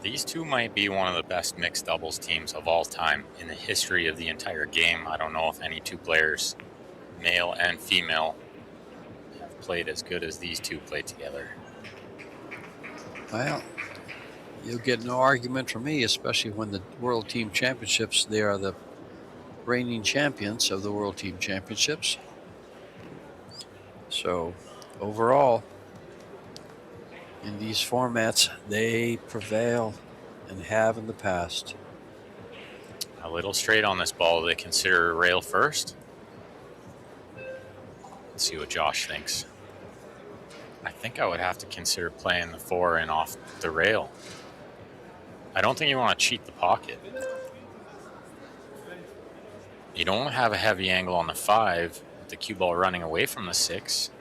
These two might be one of the best mixed doubles teams of all time in the history of the entire game. I don't know if any 2 players, male and female, have played as good as these 2 played together. Well, you'll get no argument from me, especially when the World Team Championships, they are the reigning champions of the World Team Championships. So, overall, in these formats, they prevail and have in the past. A little straight on this ball. They consider rail first. Let's see what Josh thinks. I think I would have to consider playing the 4 in off the rail. I don't think you want to cheat the pocket. You don't have a heavy angle on the 5 with the cue ball running away from the 6.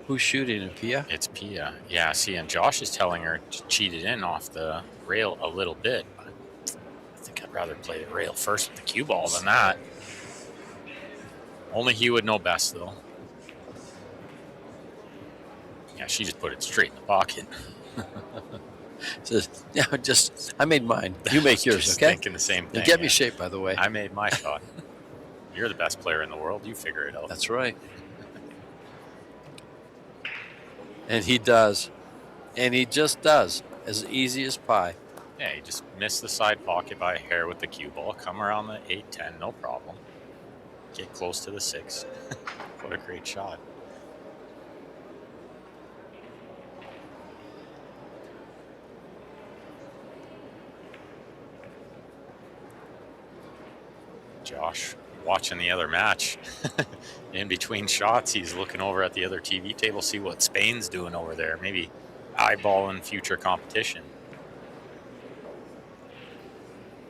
Who's shooting it, Pia? It's Pia. Yeah, see, and Josh is telling her to cheat it in off the rail a little bit. I think I'd rather play the rail first with the cue ball than that. Only he would know best, though. Yeah, she just put it straight in the pocket. Yeah, I made mine. You make yours, just okay? Thinking the same thing. You get me shape, by the way. I made my shot. You're the best player in the world. You figure it out. That's right. And he does. And he just does. As easy as pie. Yeah, you just miss the side pocket by a hair with the cue ball. Come around the 8-10, no problem. Get close to the 6. What a great shot. Josh watching the other match. In between shots, he's looking over at the other TV table, see what Spain's doing over there. Maybe eyeballing future competition.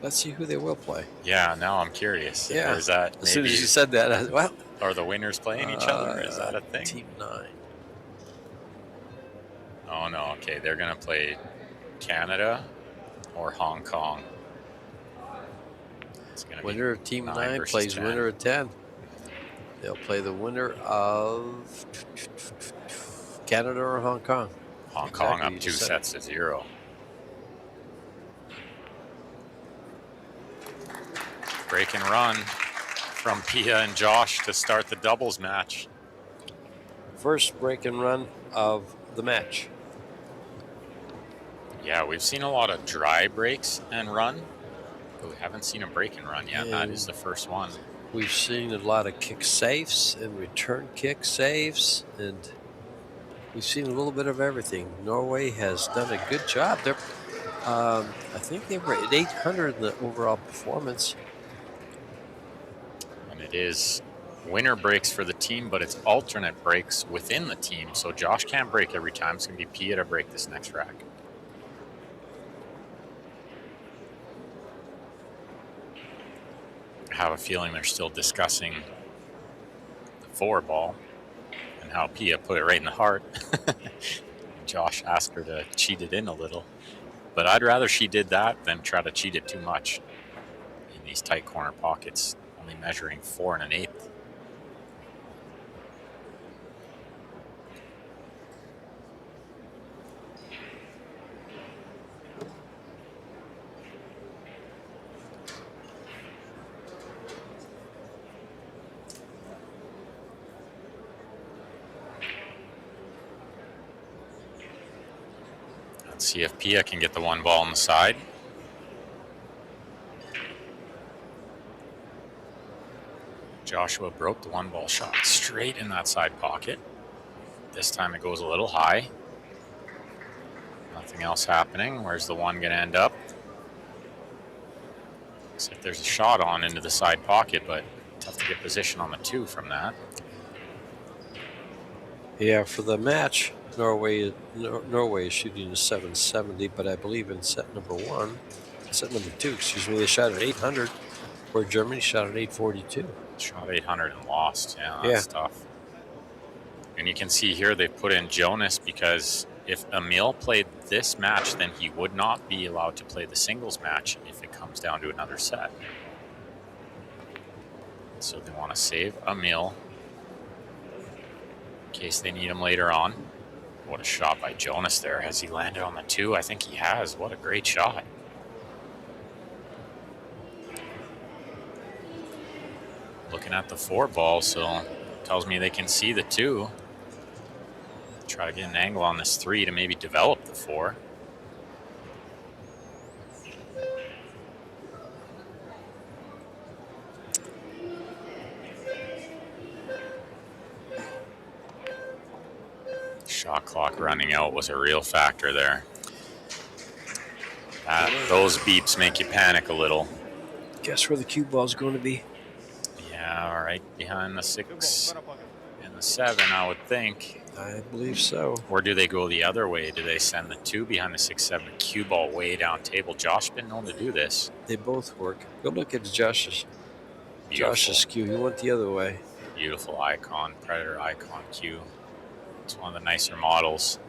Let's see who they will play. Yeah, now I'm curious. Yeah. Or is that As soon as you said that, I, well, are the winners playing each other? Is that a thing? Team 9. Oh, no. Okay, they're going to play Canada or Hong Kong. It's going to be Winner of Team 9 versus plays 10. winner of 10. They'll play the winner of Canada or Hong Kong. Hong Kong Exactly, up you 2 just said sets to 0. Break and run from Pia and Josh to start the doubles match. First break and run of the match. Yeah, we've seen a lot of dry breaks and run, but we haven't seen a break and run yet. That is the first one. We've seen a lot of kick safes and return kick saves, and we've seen a little bit of everything. Norway has done a good job. They're, I think they were at 800 in the overall performance. And it is winner breaks for the team, but it's alternate breaks within the team. So Josh can't break every time. It's going to be Pia to break this next rack. I have a feeling they're still discussing the 4 ball and how Pia put it right in the heart. Josh asked her to cheat it in a little, but I'd rather she did that than try to cheat it too much in these tight corner pockets, only measuring 4 1/8. See if Pia can get the 1 ball on the side. Joshua broke the 1 ball shot straight in that side pocket. This time it goes a little high. Nothing else happening. Where's the 1 going to end up? Looks like there's a shot on into the side pocket, but tough to get position on the 2 from that. Yeah, for the match, Norway is shooting a 770, but I believe in set number 2, excuse me, they shot at 800, where Germany shot at 842. Shot 800 and lost. Yeah, that's tough. And you can see here they put in Jonas because if Emil played this match, then he would not be allowed to play the singles match if it comes down to another set. So they want to save Emil in case they need him later on. What a shot by Jonas there. Has he landed on the 2? I think he has. What a great shot. Looking at the 4 ball, so tells me they can see the 2. Try to get an angle on this 3 to maybe develop the 4. Shot clock running out was a real factor there. Those beeps make you panic a little. Guess where the cue ball's going to be? Yeah, Yeah, right behind the 6 and the 7, I would think. I believe so. Or do they go the other way? Do they send the 2 behind the 6-7 cue ball way down table? Josh been known to do this. They both work. Go look at Josh's Beautiful. cue. He went the other way. Beautiful icon, Predator icon cue. It's one of the nicer models.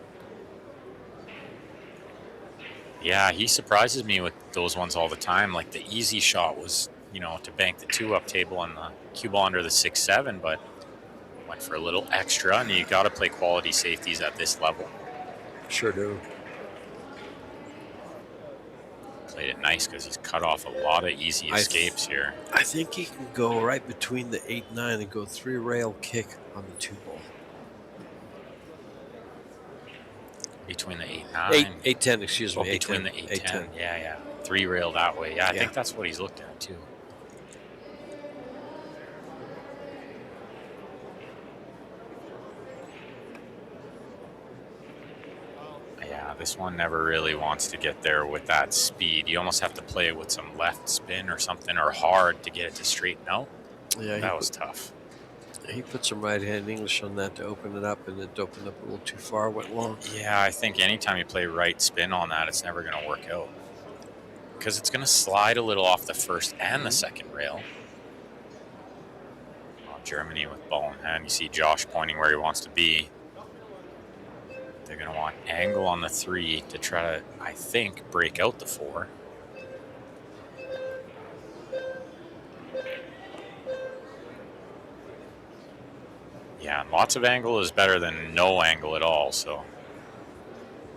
Yeah, he surprises me with those ones all the time. Like the easy shot was, you know, to bank the 2 up table on the cue ball under the 6-7, but went for a little extra, and you got to play quality safeties at this level. Sure do. Played it nice because he's cut off a lot of easy escapes here. I think he can go right between the 8-9 and go 3-rail kick on the 2 ball. Between the 8-9. 8-10, excuse me. Oh, between the 8-10. Yeah. 3-rail that way. Yeah, I think that's what he's looked at too. Yeah, this one never really wants to get there with that speed. You almost have to play it with some left spin or something, or hard to get it to straighten out. Yeah, that was tough. He put some right-hand English on that to open it up, and it opened up a little too far, went long. Yeah, I think anytime you play right spin on that, it's never going to work out. Because it's going to slide a little off the first and the second rail. Oh, Germany with ball in hand. You see Josh pointing where he wants to be. They're going to want angle on the 3 to try to, I think, break out the 4. Yeah, lots of angle is better than no angle at all, so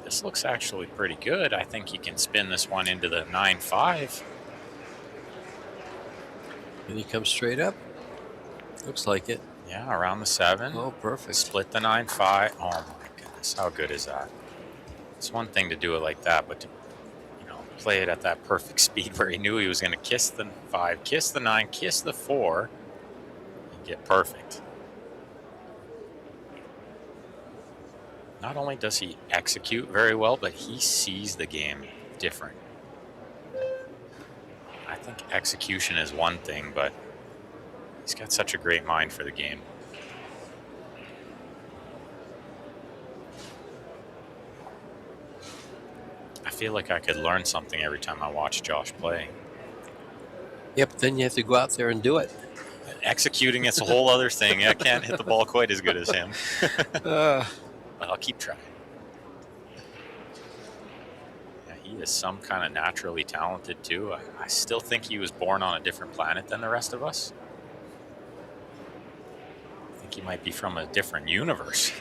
this looks actually pretty good. I think you can spin this one into the 9-5. And he comes straight up. Looks like it. Yeah, around the 7. Oh, perfect. Split the 9-5. Oh my goodness, how good is that? It's one thing to do it like that, but to, you know, play it at that perfect speed where he knew he was going to kiss the 5, kiss the 9, kiss the 4, and get perfect. Not only does he execute very well, but he sees the game different. I think execution is one thing, but he's got such a great mind for the game. I feel like I could learn something every time I watch Josh play. Yep, then you have to go out there and do it. Executing, it's a whole other thing. I can't hit the ball quite as good as him. But I'll keep trying. Yeah, he is some kind of naturally talented too. I still think he was born on a different planet than the rest of us. I think he might be from a different universe.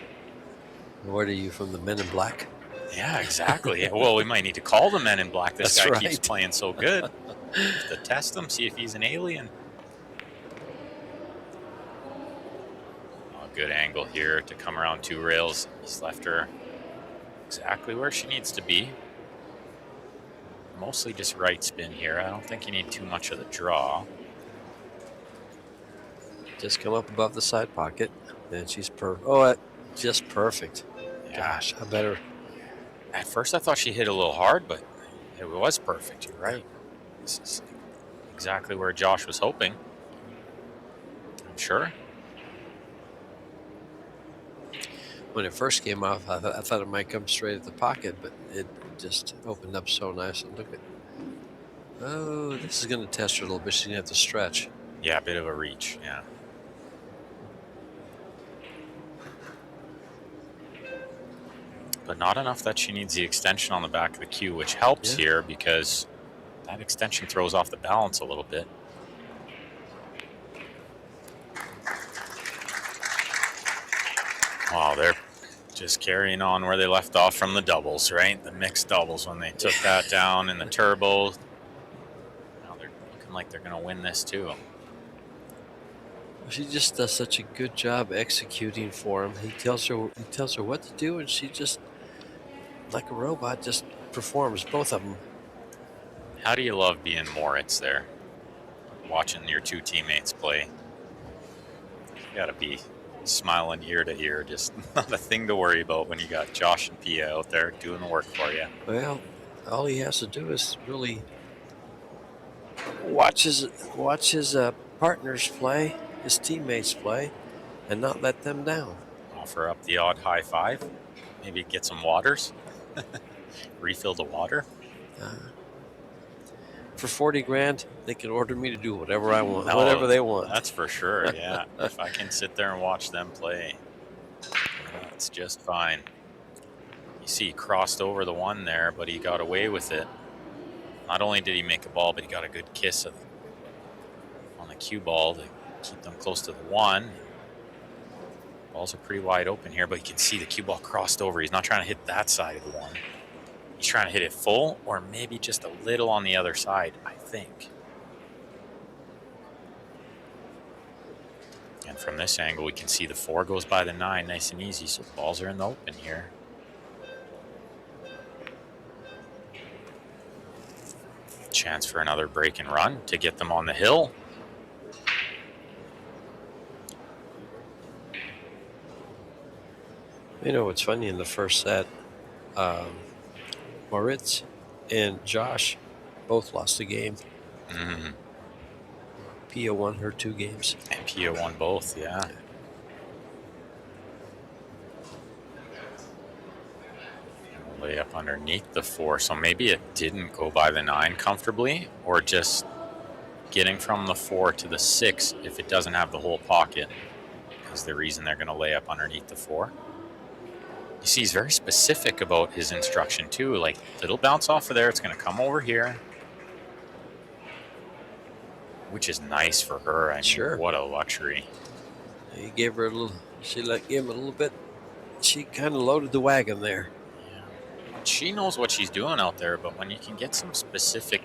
What are you, from the Men in Black? Yeah, exactly. Yeah, well, we might need to call the Men in Black. This That's guy right. keeps playing so good. To test him, see if he's an alien. Good angle here to come around 2 rails. He's left her exactly where she needs to be. Mostly just right spin here. I don't think you need too much of the draw. Just come up above the side pocket, and she's just perfect. Yeah. Gosh, I better. At first I thought she hit a little hard, but it was perfect. You're right. This is exactly where Josh was hoping. I'm sure. When it first came off, I thought it might come straight at the pocket, but it just opened up so nice. And look at, oh, this is going to test her a little bit. She's going to have to stretch. Yeah, a bit of a reach, yeah. But not enough that she needs the extension on the back of the cue, which helps here because that extension throws off the balance a little bit. Wow, they're just carrying on where they left off from the doubles, right? The mixed doubles when they took that down in the turbo. Now they're looking like they're going to win this too. She just does such a good job executing for him. He tells her what to do, and she just, like a robot, just performs, both of them. How do you love being Moritz there? Watching your 2 teammates play. You got to be smiling ear to ear, just not a thing to worry about when you got Josh and Pia out there doing the work for you. Well, all he has to do is really watch his partners play his teammates play and not let them down. Offer up the odd high five. Maybe get some waters. Refill the water. For 40 grand, they can order me to do whatever I want, No, whatever they want. That's for sure, yeah. If I can sit there and watch them play, that's just fine. You see, he crossed over the one there, but he got away with it. Not only did he make a ball, but he got a good kiss on the cue ball to keep them close to the one. Balls are pretty wide open here, but you can see the cue ball crossed over. He's not trying to hit that side of the one. He's trying to hit it full or maybe just a little on the other side, I think. And from this angle, we can see the 4 goes by the 9 nice and easy. So the balls are in the open here. Chance for another break and run to get them on the hill. You know what's funny, in the first set, Moritz and Josh both lost a game. Mm-hmm. Pia won her 2 games. And Pia won both, yeah. Lay up underneath the 4, so maybe it didn't go by the 9 comfortably, or just getting from the 4 to the 6 if it doesn't have the whole pocket is the reason they're going to lay up underneath the 4. You see, he's very specific about his instruction too. Like, little bounce off of there, it's going to come over here, which is nice for her. I mean, sure. What a luxury. He gave her a little. Gave him a little bit. She kind of loaded the wagon there. Yeah. She knows what she's doing out there, but when you can get some specific,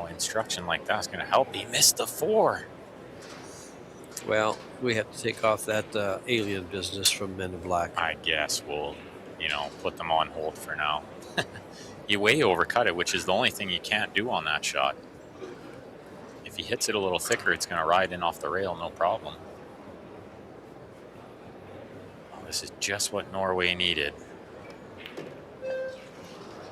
instruction like that, it's going to help. He missed the 4. Well, we have to take off that alien business from Men in Black. I guess we'll, put them on hold for now. He way overcut it, which is the only thing you can't do on that shot. If he hits it a little thicker, it's going to ride in off the rail, no problem. Oh, this is just what Norway needed.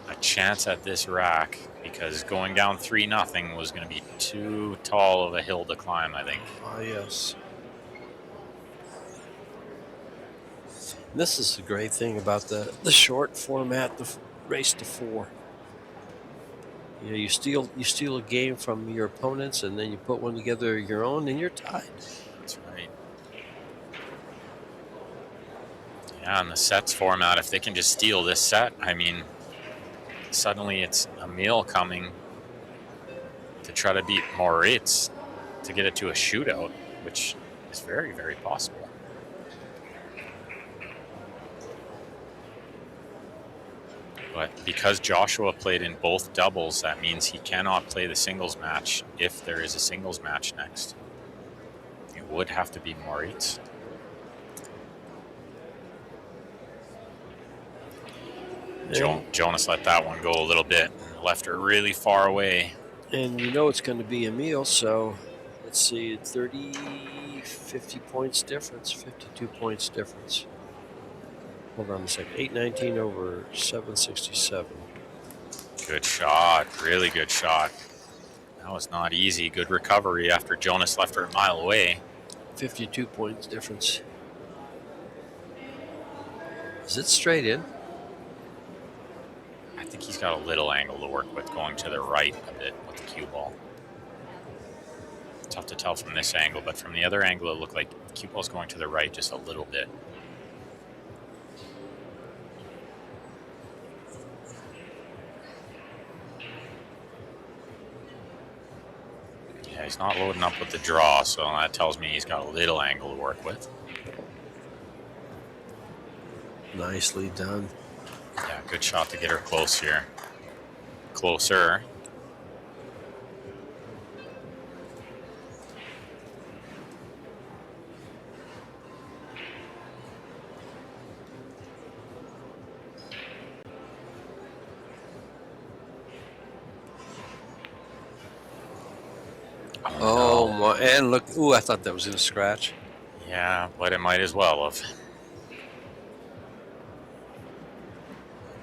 A chance at this rack, because going down 3-0 was going to be too tall of a hill to climb, I think. Oh, yes. This is the great thing about the short format, the race to 4. You steal a game from your opponents, and then you put one together of your own, and you're tied. That's right. Yeah, in the sets format, if they can just steal this set, I mean, suddenly it's Emil coming to try to beat Moritz to get it to a shootout, which is very, very possible. But because Joshua played in both doubles, that means he cannot play the singles match if there is a singles match next. It would have to be Moritz. Jonas let that one go a little bit and left her really far away. And it's going to be Emil, so let's see, 50 points difference, 52 points difference. Hold on a second, 819 over 767. Good shot, really good shot. That was not easy. Good recovery after Jonas left her a mile away. 52 points difference. Is it straight in? I think he's got a little angle to work with, going to the right a bit with the cue ball. Tough to tell from this angle, but from the other angle, it looked like the cue ball's going to the right just a little bit. Yeah, he's not loading up with the draw, so that tells me he's got a little angle to work with. Nicely done. Yeah, good shot to get her close here. Closer. Oh, my, and look, ooh, I thought that was in a scratch. Yeah, but it might as well have.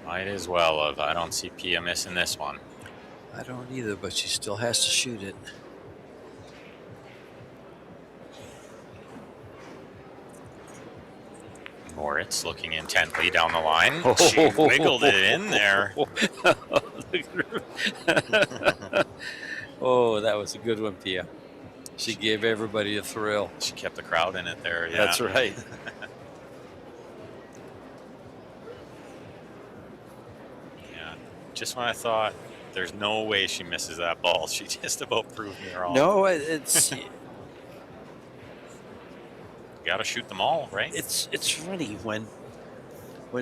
Might as well have. I don't see Pia missing this one. I don't either, but she still has to shoot it. Seyberts looking intently down the line. She wiggled it in there. Oh, that was a good one, Pia. She gave everybody a thrill. She kept the crowd in it there. Yeah. That's right. Yeah. Just when I thought there's no way she misses that ball, she just about proved me wrong. No, it's You got to shoot them all, right? it's funny when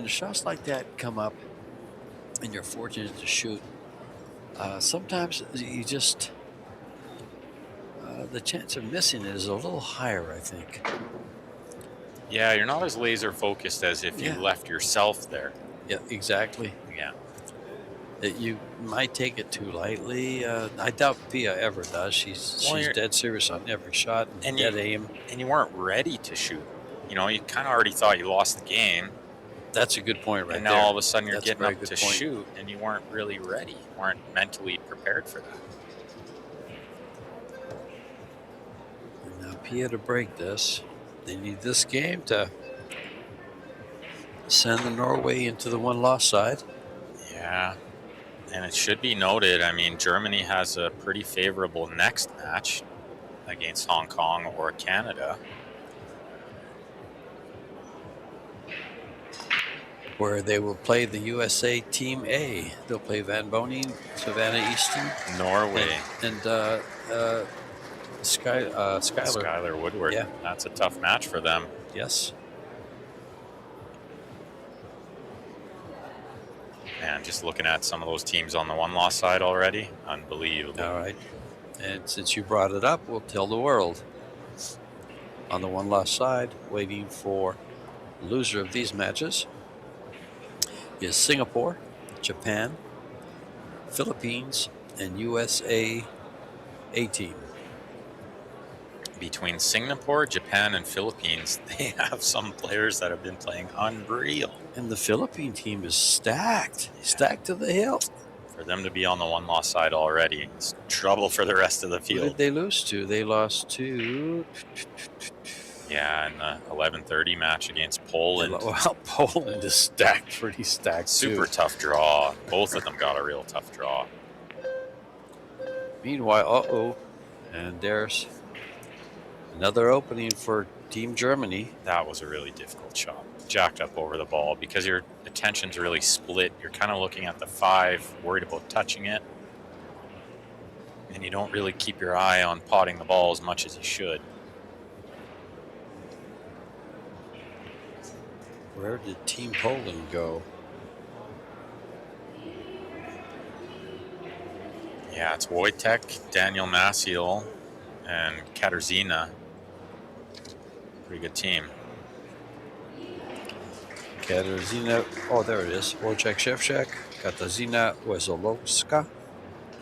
shots like that come up and you're fortunate to shoot. Sometimes you just the chance of missing it is a little higher, I think. Yeah, you're not as laser focused as if you left yourself there. Yeah, exactly. Yeah. That you might take it too lightly. I doubt Pia ever does. She's dead serious on every shot and dead aim. And you weren't ready to shoot. You know, you kind of already thought you lost the game. That's a good point, right? And now all of a sudden you're getting up to point. shoot, and you weren't really ready. You weren't mentally prepared for that. And now Pia to break this. They need this game to send the Norway into the one-loss side. Yeah. And it should be noted, I mean, Germany has a pretty favorable next match against Hong Kong or Canada, where they will play the USA Team A. They'll play Van Boning, Savannah Easton, Norway, and Skylar Woodward. Yeah. That's a tough match for them. Yes. And just looking at some of those teams on the one-loss side already, unbelievable. All right. And since you brought it up, we'll tell the world. On the one-loss side, waiting for the loser of these matches is Singapore, Japan, Philippines, and USA A team. Between Singapore, Japan, and Philippines, they have some players that have been playing unreal. And the Philippine team is stacked to the hilt. For them to be on the one-loss side already, it's trouble for the rest of the field. Who did they lose to? They lost to... Yeah, in the 11:30 match against Poland. Well, Poland is stacked, pretty stacked. Super tough draw. Both of them got a real tough draw. Meanwhile, and there's another opening for Team Germany. That was a really difficult shot. Jacked up over the ball because your attention's really split. You're kind of looking at the 5, worried about touching it. And you don't really keep your eye on potting the ball as much as you should. Where did Team Poland go? Yeah, it's Wojtek, Daniel Maciel, and Katarzyna. Pretty good team. Katarzyna, oh, there it is. Wojciech Szewczak, Katarzyna Wezolowska,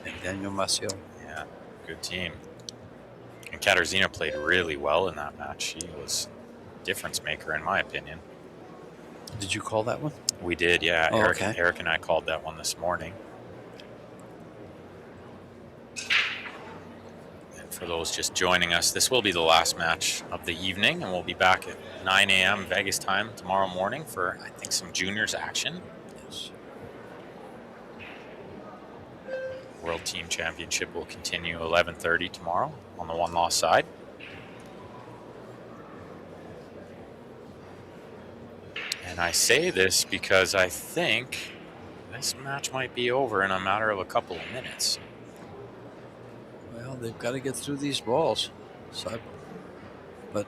and Daniel Maciel. Yeah, good team. And Katarzyna played really well in that match. She was a difference maker, in my opinion. Did you call that one? We did, yeah. Oh, Eric and I called that one this morning. And for those just joining us, this will be the last match of the evening, and we'll be back at 9 a.m. Vegas time tomorrow morning for, I think, some juniors action. Yes. World Team Championship will continue 11:30 tomorrow on the one-loss side. And I say this because I think this match might be over in a matter of a couple of minutes. Well, they've got to get through these balls. But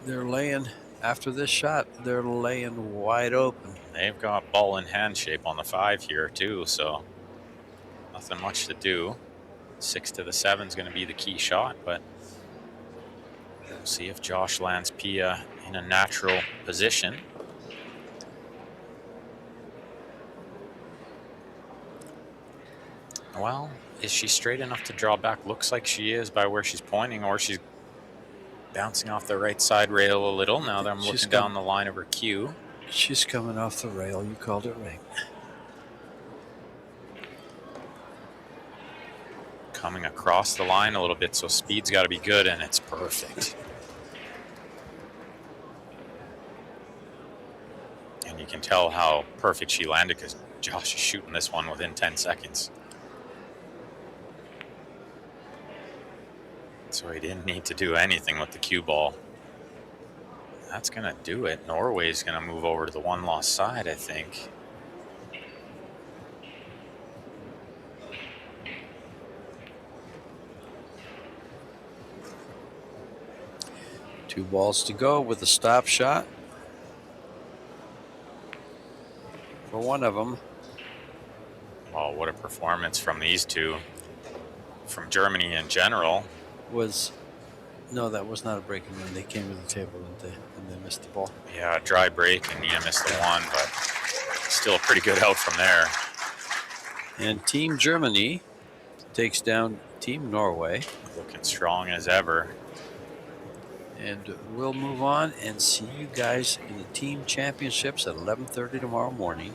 they're laying, after this shot, they're laying wide open. They've got ball in hand shape on the 5 here too, so nothing much to do. 6 to the 7 is going to be the key shot, but we'll see if Josh lands Pia in a natural position. Well, is she straight enough to draw back? Looks like she is by where she's pointing, or she's bouncing off the right side rail a little now that I'm looking down the line of her cue. She's coming off the rail. You called it right. Coming across the line a little bit, so speed's got to be good, and it's perfect. can tell how perfect she landed because Josh is shooting this one within 10 seconds. So he didn't need to do anything with the cue ball. That's going to do it. Norway's going to move over to the one-loss side, I think. Two balls to go with a stop shot for one of them. Well, what a performance from these two. From Germany in general. No, that was not a breaking win. They came to the table, didn't they? And they missed the ball. Yeah, dry break, and Nia missed the one, but still a pretty good out from there. And Team Germany takes down Team Norway. Looking strong as ever. And we'll move on and see you guys in the team championships at 11:30 tomorrow morning.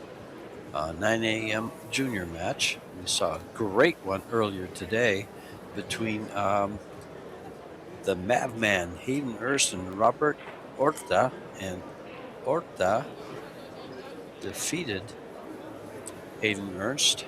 9 a.m. junior match. We saw a great one earlier today between the Madman Hayden Erst and Robert Orta, and Orta defeated Hayden Ernst